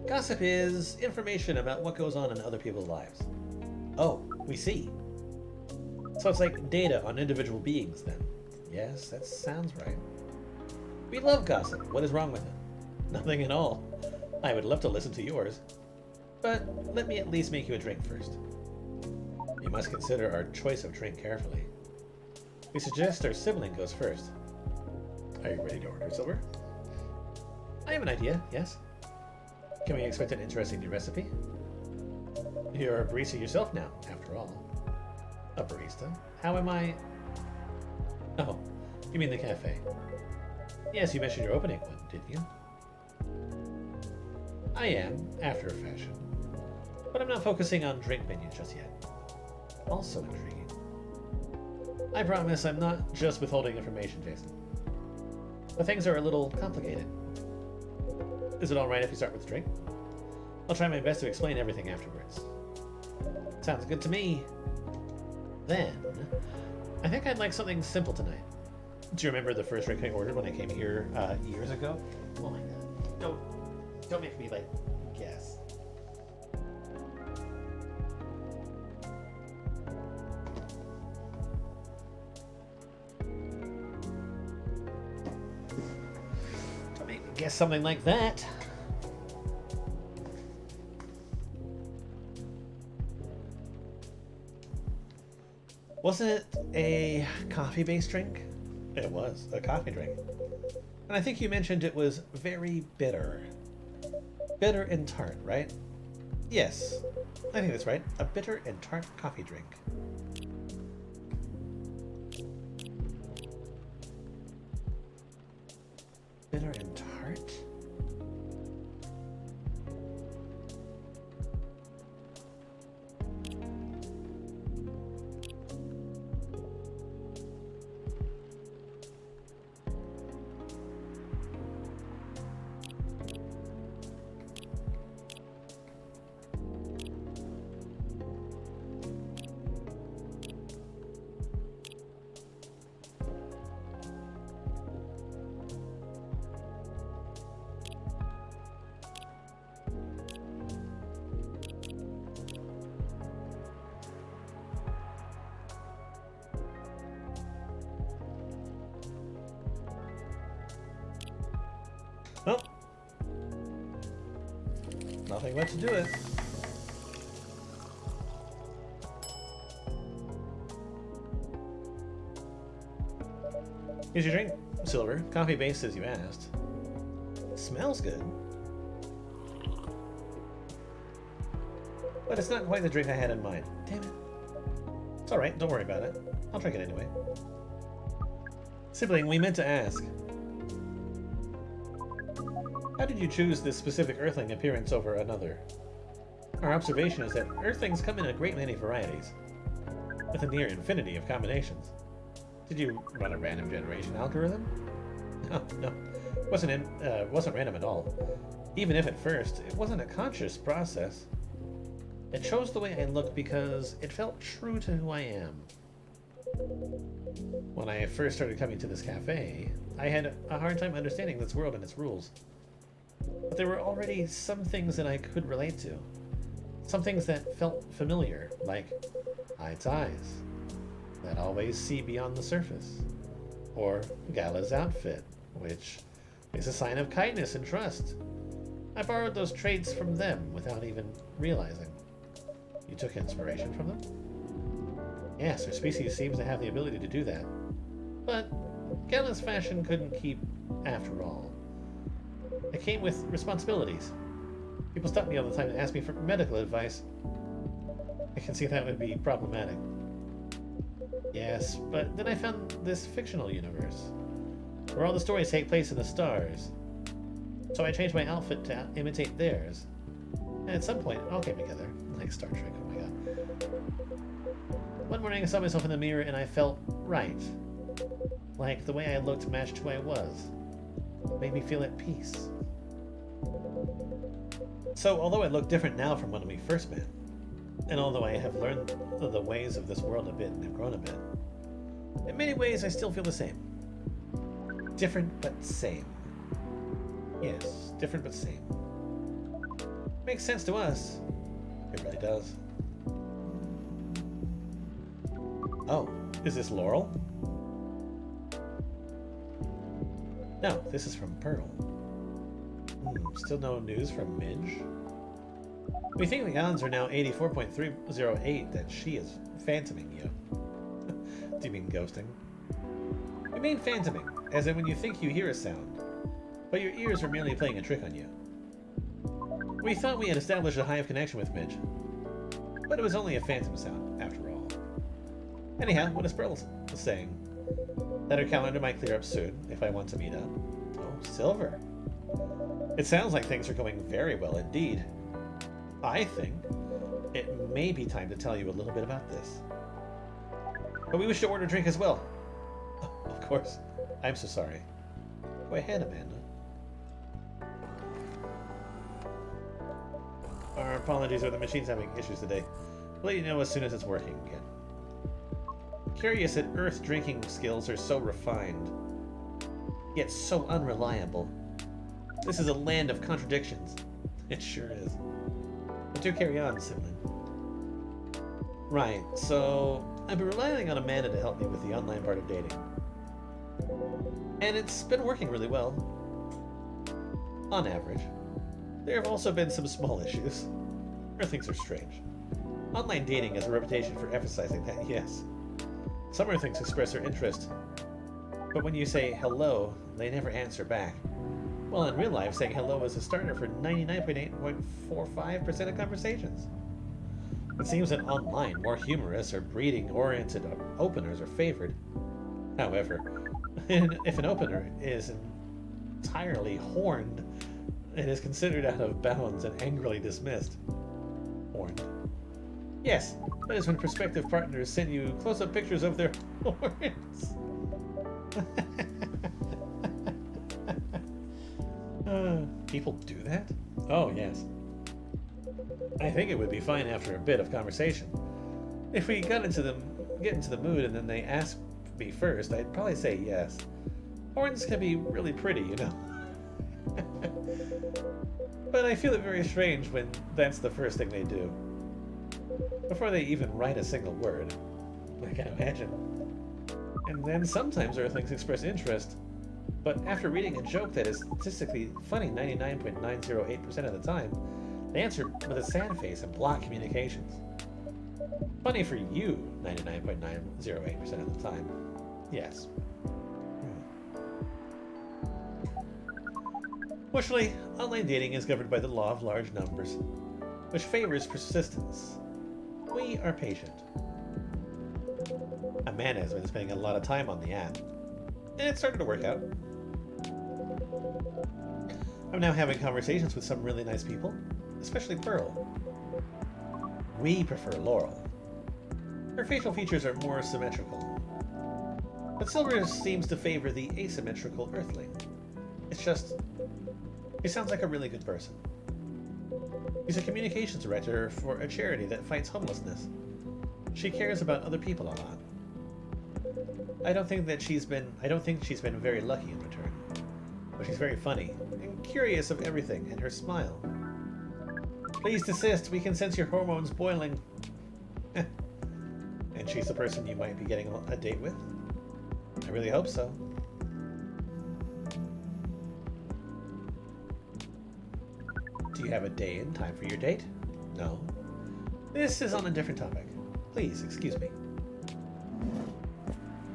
Gossip is information about what goes on in other people's lives. Oh, we see. So it's like data on individual beings, then. Yes, that sounds right. We love gossip. What is wrong with it? Nothing at all. I would love to listen to yours. But let me at least make you a drink first. You must consider our choice of drink carefully. We suggest our sibling goes first. Are you ready to order, Silver? I have an idea, yes. Can we expect an interesting new recipe? You're a barista yourself now, after all. A barista? How am I... Oh, you mean the cafe. Yes, you mentioned you're opening one, didn't you? I am, after a fashion. But I'm not focusing on drink menus just yet. Also intriguing. I promise I'm not just withholding information, Jason. But things are a little complicated. Is it alright if we start with the drink? I'll try my best to explain everything afterwards. Sounds good to me. Then, I think I'd like something simple tonight. Do you remember the first drink I ordered when I came here years ago? Oh my god. Don't make me, like, guess. Don't make me guess something like that. Wasn't it a coffee-based drink? It was, a coffee drink. And I think you mentioned it was very bitter. Bitter and tart, right? Yes, I think that's right. A bitter and tart coffee drink. Bitter and tart? Well, nothing left to do it. Here's your drink, Silver. Coffee based as you asked. Smells good. But it's not quite the drink I had in mind. Damn it. It's alright, don't worry about it. I'll drink it anyway. Sibling, we meant to ask. How did you choose this specific Earthling appearance over another? Our observation is that Earthlings come in a great many varieties, with a near infinity of combinations. Did you run a random generation algorithm? No. Wasn't random at all. Even if at first, it wasn't a conscious process. It chose the way I looked because it felt true to who I am. When I first started coming to this cafe, I had a hard time understanding this world and its rules. But there were already some things that I could relate to. Some things that felt familiar, like Hide's eyes, that always see beyond the surface, or Gala's outfit, which is a sign of kindness and trust. I borrowed those traits from them without even realizing. You took inspiration from them? Yes, their species seems to have the ability to do that. But Gala's fashion couldn't keep after all. It came with responsibilities. People stop me all the time and ask me for medical advice. I can see that would be problematic. Yes, but then I found this fictional universe, where all the stories take place in the stars. So I changed my outfit to imitate theirs. And at some point, it all came together. Like Star Trek, oh my god. One morning I saw myself in the mirror and I felt right. Like the way I looked matched who I was. It made me feel at peace. So, although I look different now from when we first met, and although I have learned the ways of this world a bit and have grown a bit, in many ways I still feel the same. Different but same. Yes, different but same. Makes sense to us. It really does. Oh, is this Laurel? No, this is from Pearl. Still no news from Midge? We think the odds are now 84.308 that she is phantoming you. Do you mean ghosting? You mean phantoming, as in when you think you hear a sound, but your ears are merely playing a trick on you. We thought we had established a hive connection with Midge, but it was only a phantom sound, after all. Anyhow, what is Pearl saying? That her calendar might clear up soon, if I want to meet up. Oh, Silver. It sounds like things are going very well indeed. I think it may be time to tell you a little bit about this. But we wish to order a drink as well. Oh, of course. I'm so sorry. Go ahead, Amanda. Our apologies, the machine's having issues today. I'll let you know as soon as it's working again. Curious that Earth drinking skills are so refined, yet so unreliable. This is a land of contradictions. It sure is. But do carry on, Simlin. Right, so I've been relying on Amanda to help me with the online part of dating. And it's been working really well. On average. There have also been some small issues. Or things are strange. Online dating has a reputation for emphasizing that, yes. Some Earthlings express their interest, but when you say hello, they never answer back. Well, in real life, saying hello is a starter for 99.845% of conversations. It seems that online, more humorous or breeding-oriented openers are favored. However, if an opener is entirely horned, it is considered out of bounds and angrily dismissed. Horned. Yes, that is when prospective partners send you close-up pictures of their horns. People do that? Oh, yes. I think it would be fine after a bit of conversation. If we get into the mood and then they ask me first, I'd probably say yes. Horns can be really pretty, you know. But I feel it very strange when that's the first thing they do. Before they even write a single word. I can imagine. And then sometimes Earthlings express interest, but after reading a joke that is statistically funny 99.908% of the time, they answer with a sad face and block communications. Funny for you 99.908% of the time. Yes. Fortunately, online dating is governed by the law of large numbers, which favors persistence. We are patient. Amanda has been spending a lot of time on the app, and it started to work out. I'm now having conversations with some really nice people, especially Pearl. We prefer Laurel. Her facial features are more symmetrical, but Silver seems to favor the asymmetrical Earthling. It's just, he sounds like a really good person. He's a communications director for a charity that fights homelessness. She cares about other people a lot. I don't think she's been very lucky in return. But she's very funny and curious of everything, and her smile. Please desist, we can sense your hormones boiling. And she's the person you might be getting a date with? I really hope so. Do you have a day and time for your date? No. This is on a different topic. Please, excuse me.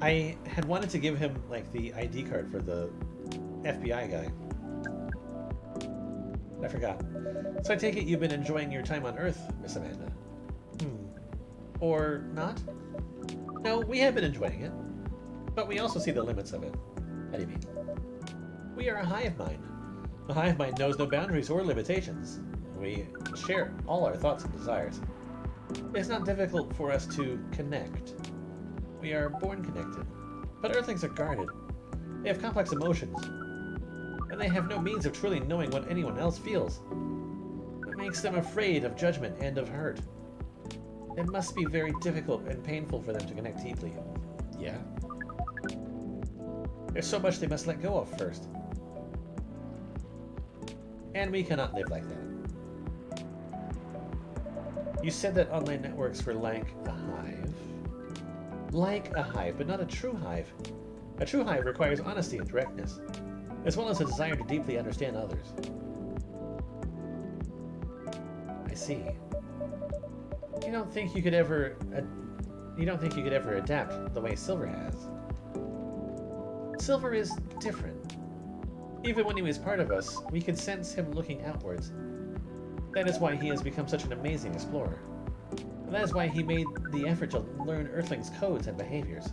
I had wanted to give him, like, the ID card for the FBI guy. I forgot. So I take it you've been enjoying your time on Earth, Miss Amanda? Or not? No, we have been enjoying it. But we also see the limits of it. How do you mean? We are a hive mind. A hive mind knows no boundaries or limitations. We share all our thoughts and desires. It's not difficult for us to connect. We are born connected. But Earthlings are guarded. They have complex emotions. And they have no means of truly knowing what anyone else feels. It makes them afraid of judgment and of hurt. It must be very difficult and painful for them to connect deeply. Yeah. There's so much they must let go of first. And we cannot live like that. You said that online networks were like a hive. Like a hive, but not a true hive. A true hive requires honesty and directness, as well as a desire to deeply understand others. I see. You don't think you could ever adapt the way Silver has? Silver is different. Even when he was part of us, we could sense him looking outwards. That is why he has become such an amazing explorer. And that is why he made the effort to learn Earthlings' codes and behaviors.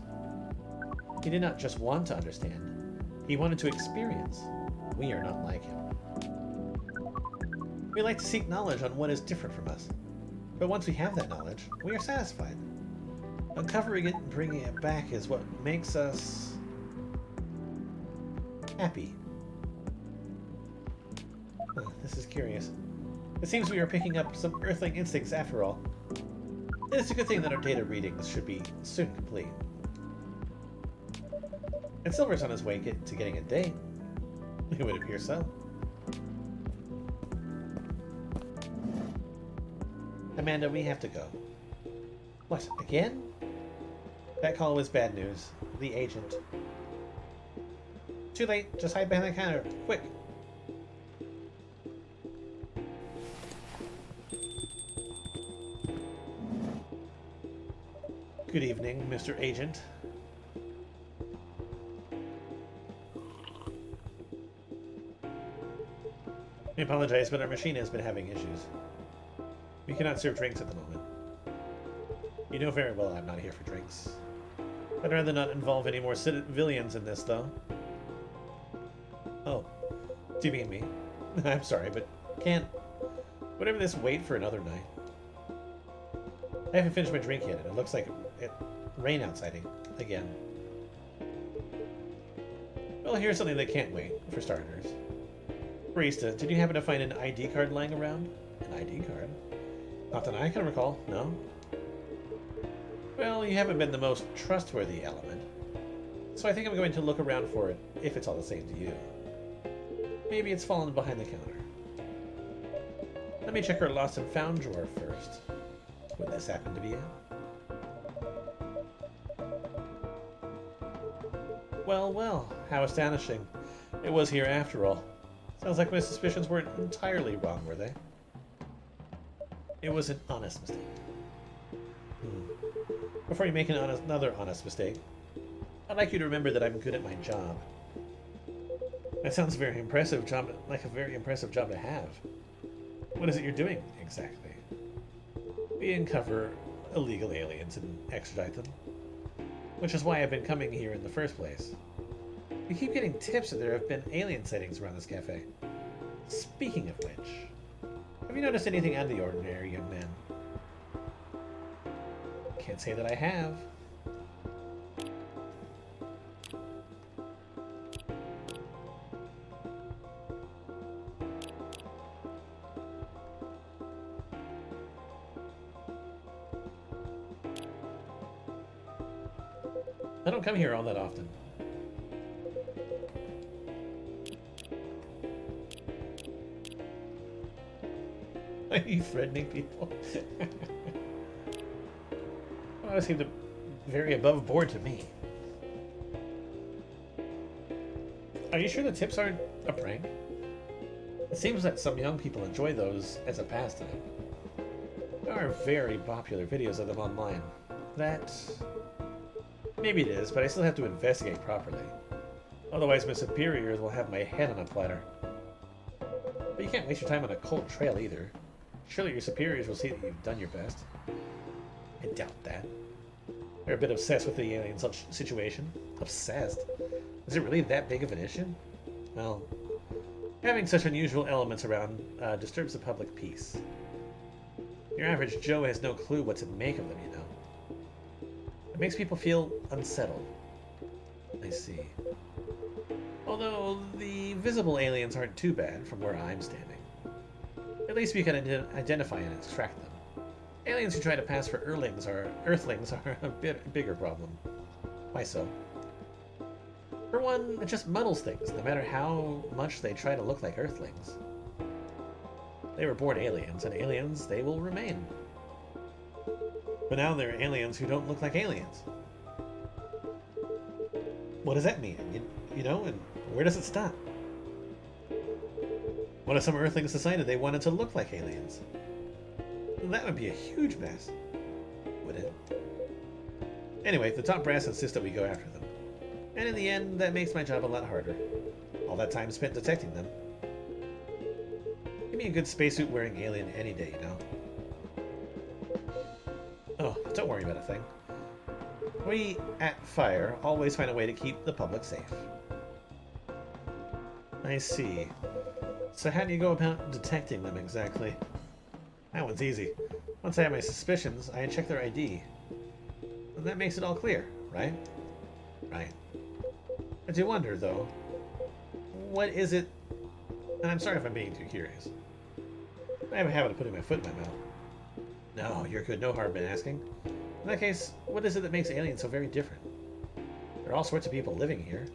He did not just want to understand. He wanted to experience. We are not like him. We like to seek knowledge on what is different from us. But once we have that knowledge, we are satisfied. Uncovering it and bringing it back is what makes us happy. This is curious. It seems we are picking up some Earthling instincts after all. It is a good thing that our data readings should be soon complete. And Silver's on his way to getting a date. It would appear so. Amanda, we have to go. What, again? That call was bad news. The agent. Too late. Just hide behind the counter. Quick. Good evening, Mr. Agent. I apologize, but our machine has been having issues. We cannot serve drinks at the moment. You know very well I'm not here for drinks. I'd rather not involve any more civilians in this, though. Oh, do you mean me? I'm sorry, but can't... Whatever this, wait for another night. I haven't finished my drink yet, and it looks like it rain outside again. Well, here's something that can't wait, for starters. Barista, did you happen to find an ID card lying around? An ID card? Not that I can recall, no. Well, you haven't been the most trustworthy element, so I think I'm going to look around for it, if it's all the same to you. Maybe it's fallen behind the counter. Let me check our lost and found drawer first. Would this happen to be it? Well, well, how astonishing. It was here after all. Sounds like my suspicions weren't entirely wrong, were they? It was an honest mistake. Before you make another honest mistake, I'd like you to remember that I'm good at my job. That sounds very impressive job, like a very impressive job to have. What is it you're doing, exactly? We uncover illegal aliens and extradite them. Which is why I've been coming here in the first place. We keep getting tips that there have been alien sightings around this cafe. Speaking of which, have you noticed anything out of the ordinary, young man? Can't say that I have. I don't come here all that often. Are you threatening people? Well, I seem to very above board to me. Are you sure the tips aren't a prank? It seems that some young people enjoy those as a pastime. There are very popular videos of them online. That... Maybe it is, but I still have to investigate properly. Otherwise my superiors will have my head on a platter. But you can't waste your time on a cold trail either. Surely your superiors will see that you've done your best. I doubt that. They're a bit obsessed with the alien situation. Obsessed? Is it really that big of an issue? Well, having such unusual elements around disturbs the public peace. Your average Joe has no clue what to make of them, you know. It makes people feel unsettled. I see. Although the visible aliens aren't too bad from where I'm standing. At least we can identify and extract them. Aliens who try to pass for Earthlings are a bit bigger problem. Why so? For one, it just muddles things, no matter how much they try to look like Earthlings. They were born aliens, and aliens they will remain. But now there are aliens who don't look like aliens. What does that mean? You know, and where does it stop? What if some Earthlings decided they wanted to look like aliens? Well, that would be a huge mess, would it? Anyway, the top brass insists that we go after them. And in the end, that makes my job a lot harder. All that time spent detecting them. Give me a good spacesuit wearing alien any day, you know? Oh, don't worry about a thing. We, at Fire, always find a way to keep the public safe. I see. So how do you go about detecting them exactly? That one's easy. Once I have my suspicions, I check their ID. And that makes it all clear, right? Right. I do wonder, though, what is it... And I'm sorry if I'm being too curious. I have a habit of putting my foot in my mouth. No, you're good. No harm in asking. In that case, what is it that makes aliens so very different? There are all sorts of people living here.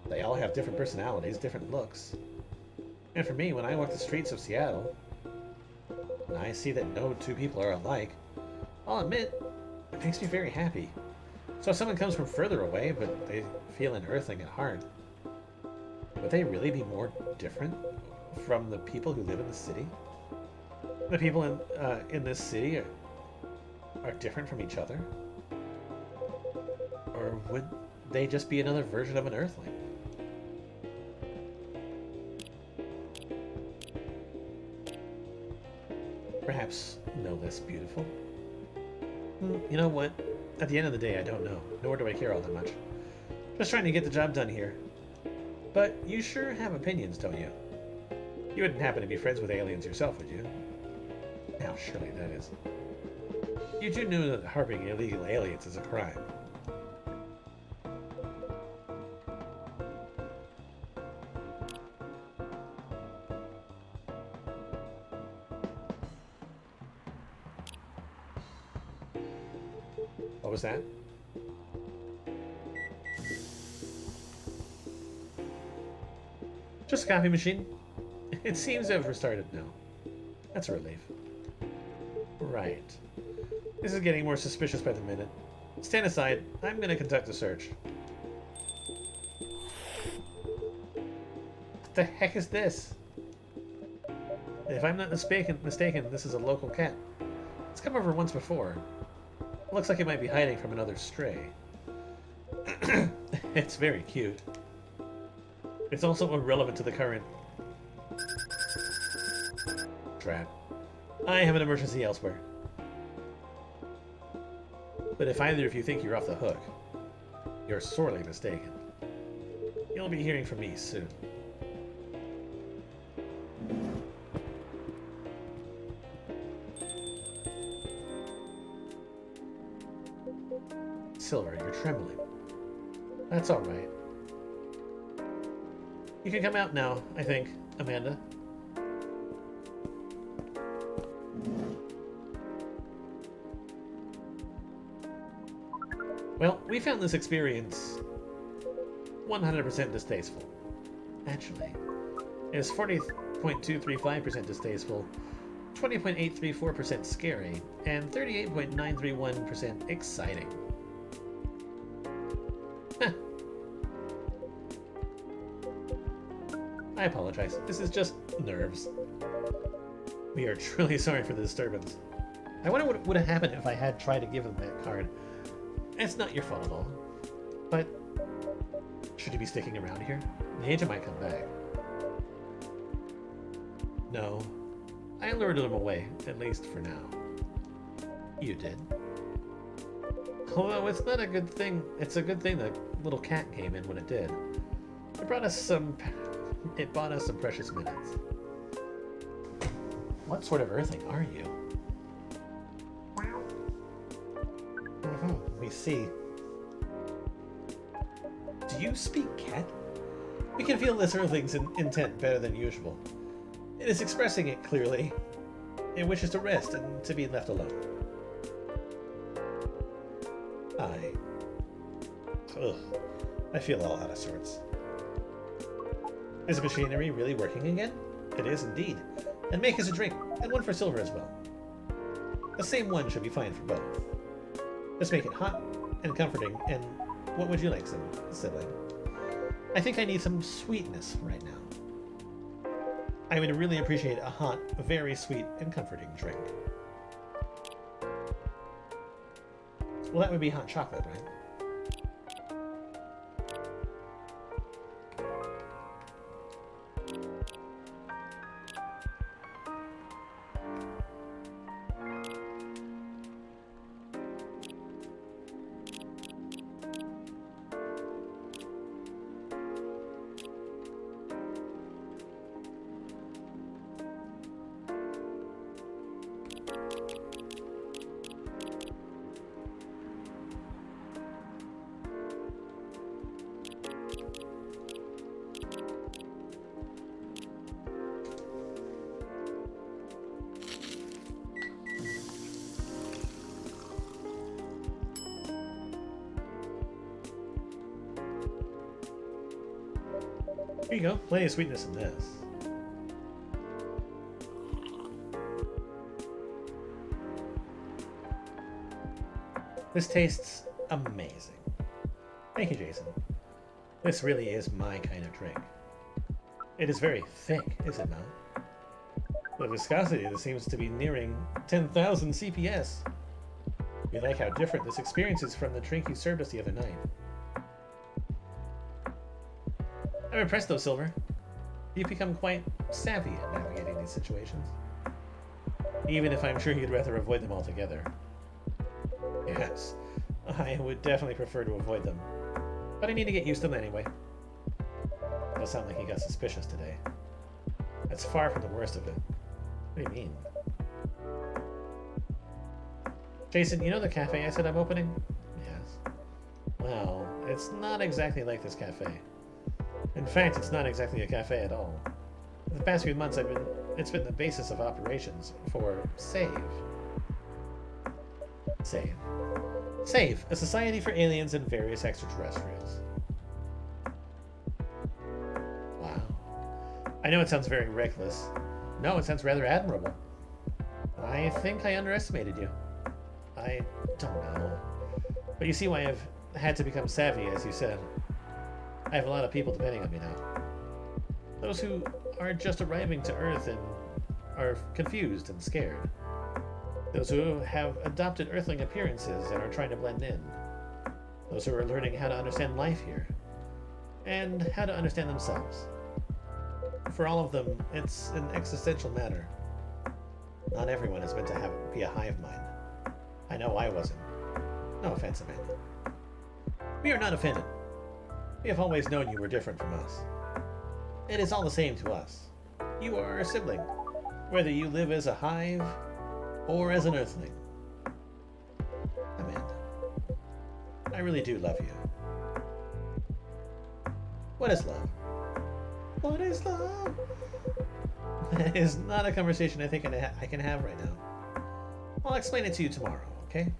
They all have different personalities, different looks. And for me, when I walk the streets of Seattle, and I see that no two people are alike, I'll admit, it makes me very happy. So if someone comes from further away, but they feel unearthling at heart, would they really be more different from the people who live in the city? The people in this city are different from each other? Or would they just be another version of an Earthling? Perhaps no less beautiful? You know what? At the end of the day, I don't know. Nor do I care all that much. Just trying to get the job done here. But you sure have opinions, don't you? You wouldn't happen to be friends with aliens yourself, would you? Now, surely that is. You do know that harboring illegal aliens is a crime. What was that? Just a coffee machine. It seems to have restarted now. That's a relief. Right. This is getting more suspicious by the minute. Stand aside. I'm going to conduct a search. What the heck is this? If I'm not mistaken, this is a local cat. It's come over once before. It looks like it might be hiding from another stray. It's very cute. It's also irrelevant to the current trap. I have an emergency elsewhere. But if either of you think you're off the hook, you're sorely mistaken. You'll be hearing from me soon. Silver, you're trembling. That's all right. You can come out now, I think, Amanda. Well, we found this experience 100% distasteful. Actually, it is 40.235% distasteful, 20.834% scary, and 38.931% exciting. I apologize. This is just nerves. We are truly sorry for the disturbance. I wonder what would have happened if I had tried to give him that card. It's not your fault at all. But should you be sticking around here? The agent might come back. No. I lured him away, at least for now. You did. Although it's not a good thing. It's a good thing the little cat came in when it did. It brought us some... It bought us some precious minutes. What sort of Earthling are you? We see. Do you speak cat? We can feel this Earthling's intent better than usual. It is expressing it clearly. It wishes to rest and to be left alone. I feel all out of sorts. Is the machinery really working again? It is indeed. And make us a drink, and one for Silver as well. The same one should be fine for both. Just make it hot and comforting, and what would you like, sibling? I think I need some sweetness right now. I would really appreciate a hot, very sweet and comforting drink. Well, that would be hot chocolate, right? Here you go. Plenty of sweetness in this. This tastes amazing. Thank you, Jason. This really is my kind of drink. It is very thick, is it not? The viscosity that seems to be nearing 10,000 CPS. We like how different this experience is from the drink you served us the other night. I'm impressed though, Silver. You've become quite savvy at navigating these situations. Even if I'm sure you'd rather avoid them altogether. Yes, I would definitely prefer to avoid them. But I need to get used to them anyway. Does sound like he got suspicious today. That's far from the worst of it. What do you mean? Jason, you know the cafe I said I'm opening? Yes. Well, it's not exactly like this cafe. In fact, it's not exactly a cafe at all. For the past few months, it's been the basis of operations for SAVE. SAVE, a society for aliens and various extraterrestrials. Wow. I know it sounds very reckless. No, it sounds rather admirable. I think I underestimated you. I don't know. But you see why I've had to become savvy, as you said. I have a lot of people depending on me now. Those who are just arriving to Earth and are confused and scared. Those who have adopted Earthling appearances and are trying to blend in. Those who are learning how to understand life here. And how to understand themselves. For all of them, it's an existential matter. Not everyone is meant to be a hive mind. I know I wasn't. No offense, Amanda. We are not offended. We have always known you were different from us. It is all the same to us. You are our sibling, whether you live as a hive or as an Earthling. Amanda, I really do love you. What is love? What is love? That is not a conversation I think I can have right now. I'll explain it to you tomorrow, okay?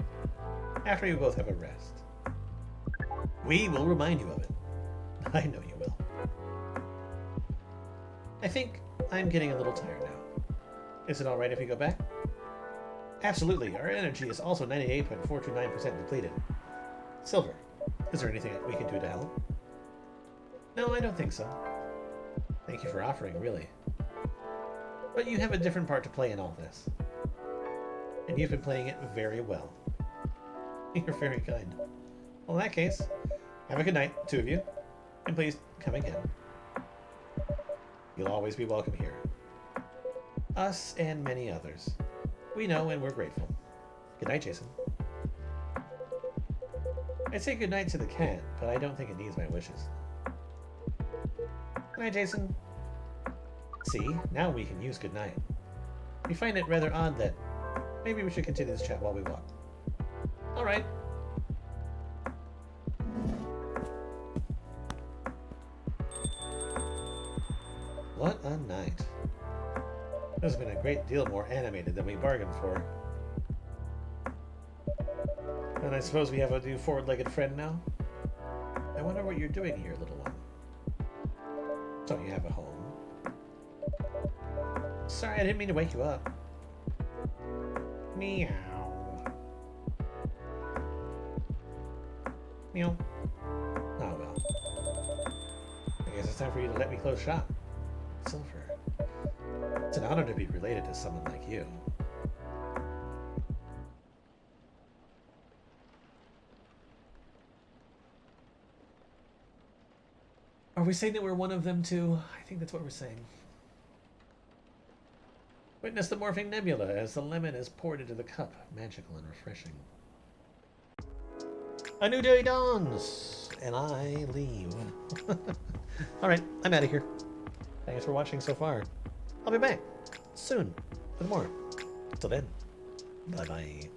After you both have a rest. We will remind you of it. I know you will. I think I'm getting a little tired now. Is it alright if we go back? Absolutely. Our energy is also 98.429% depleted. Silver, is there anything we can do to help? No, I don't think so. Thank you for offering, really. But you have a different part to play in all this. And you've been playing it very well. You're very kind. Well, in that case, have a good night, two of you. And please, come again. You'll always be welcome here. Us and many others. We know and we're grateful. Good night, Jason. I'd say good night to the cat, but I don't think it needs my wishes. Good night, Jason. See, now we can use good night. We find it rather odd that maybe we should continue this chat while we walk. Alright. What a night. This has been a great deal more animated than we bargained for. And I suppose we have a new forward-legged friend now? I wonder what you're doing here, little one. Don't you have a home? Sorry, I didn't mean to wake you up. Meow. Meow. Oh well. I guess it's time for you to let me close shop. Silver. It's an honor to be related to someone like you. Are we saying that we're one of them too? I think that's what we're saying. Witness the morphing nebula as the lemon is poured into the cup. Magical and refreshing. A new day dawns, and I leave. Alright, I'm out of here. Thanks for watching so far. I'll be back soon with more. Till then, bye-bye.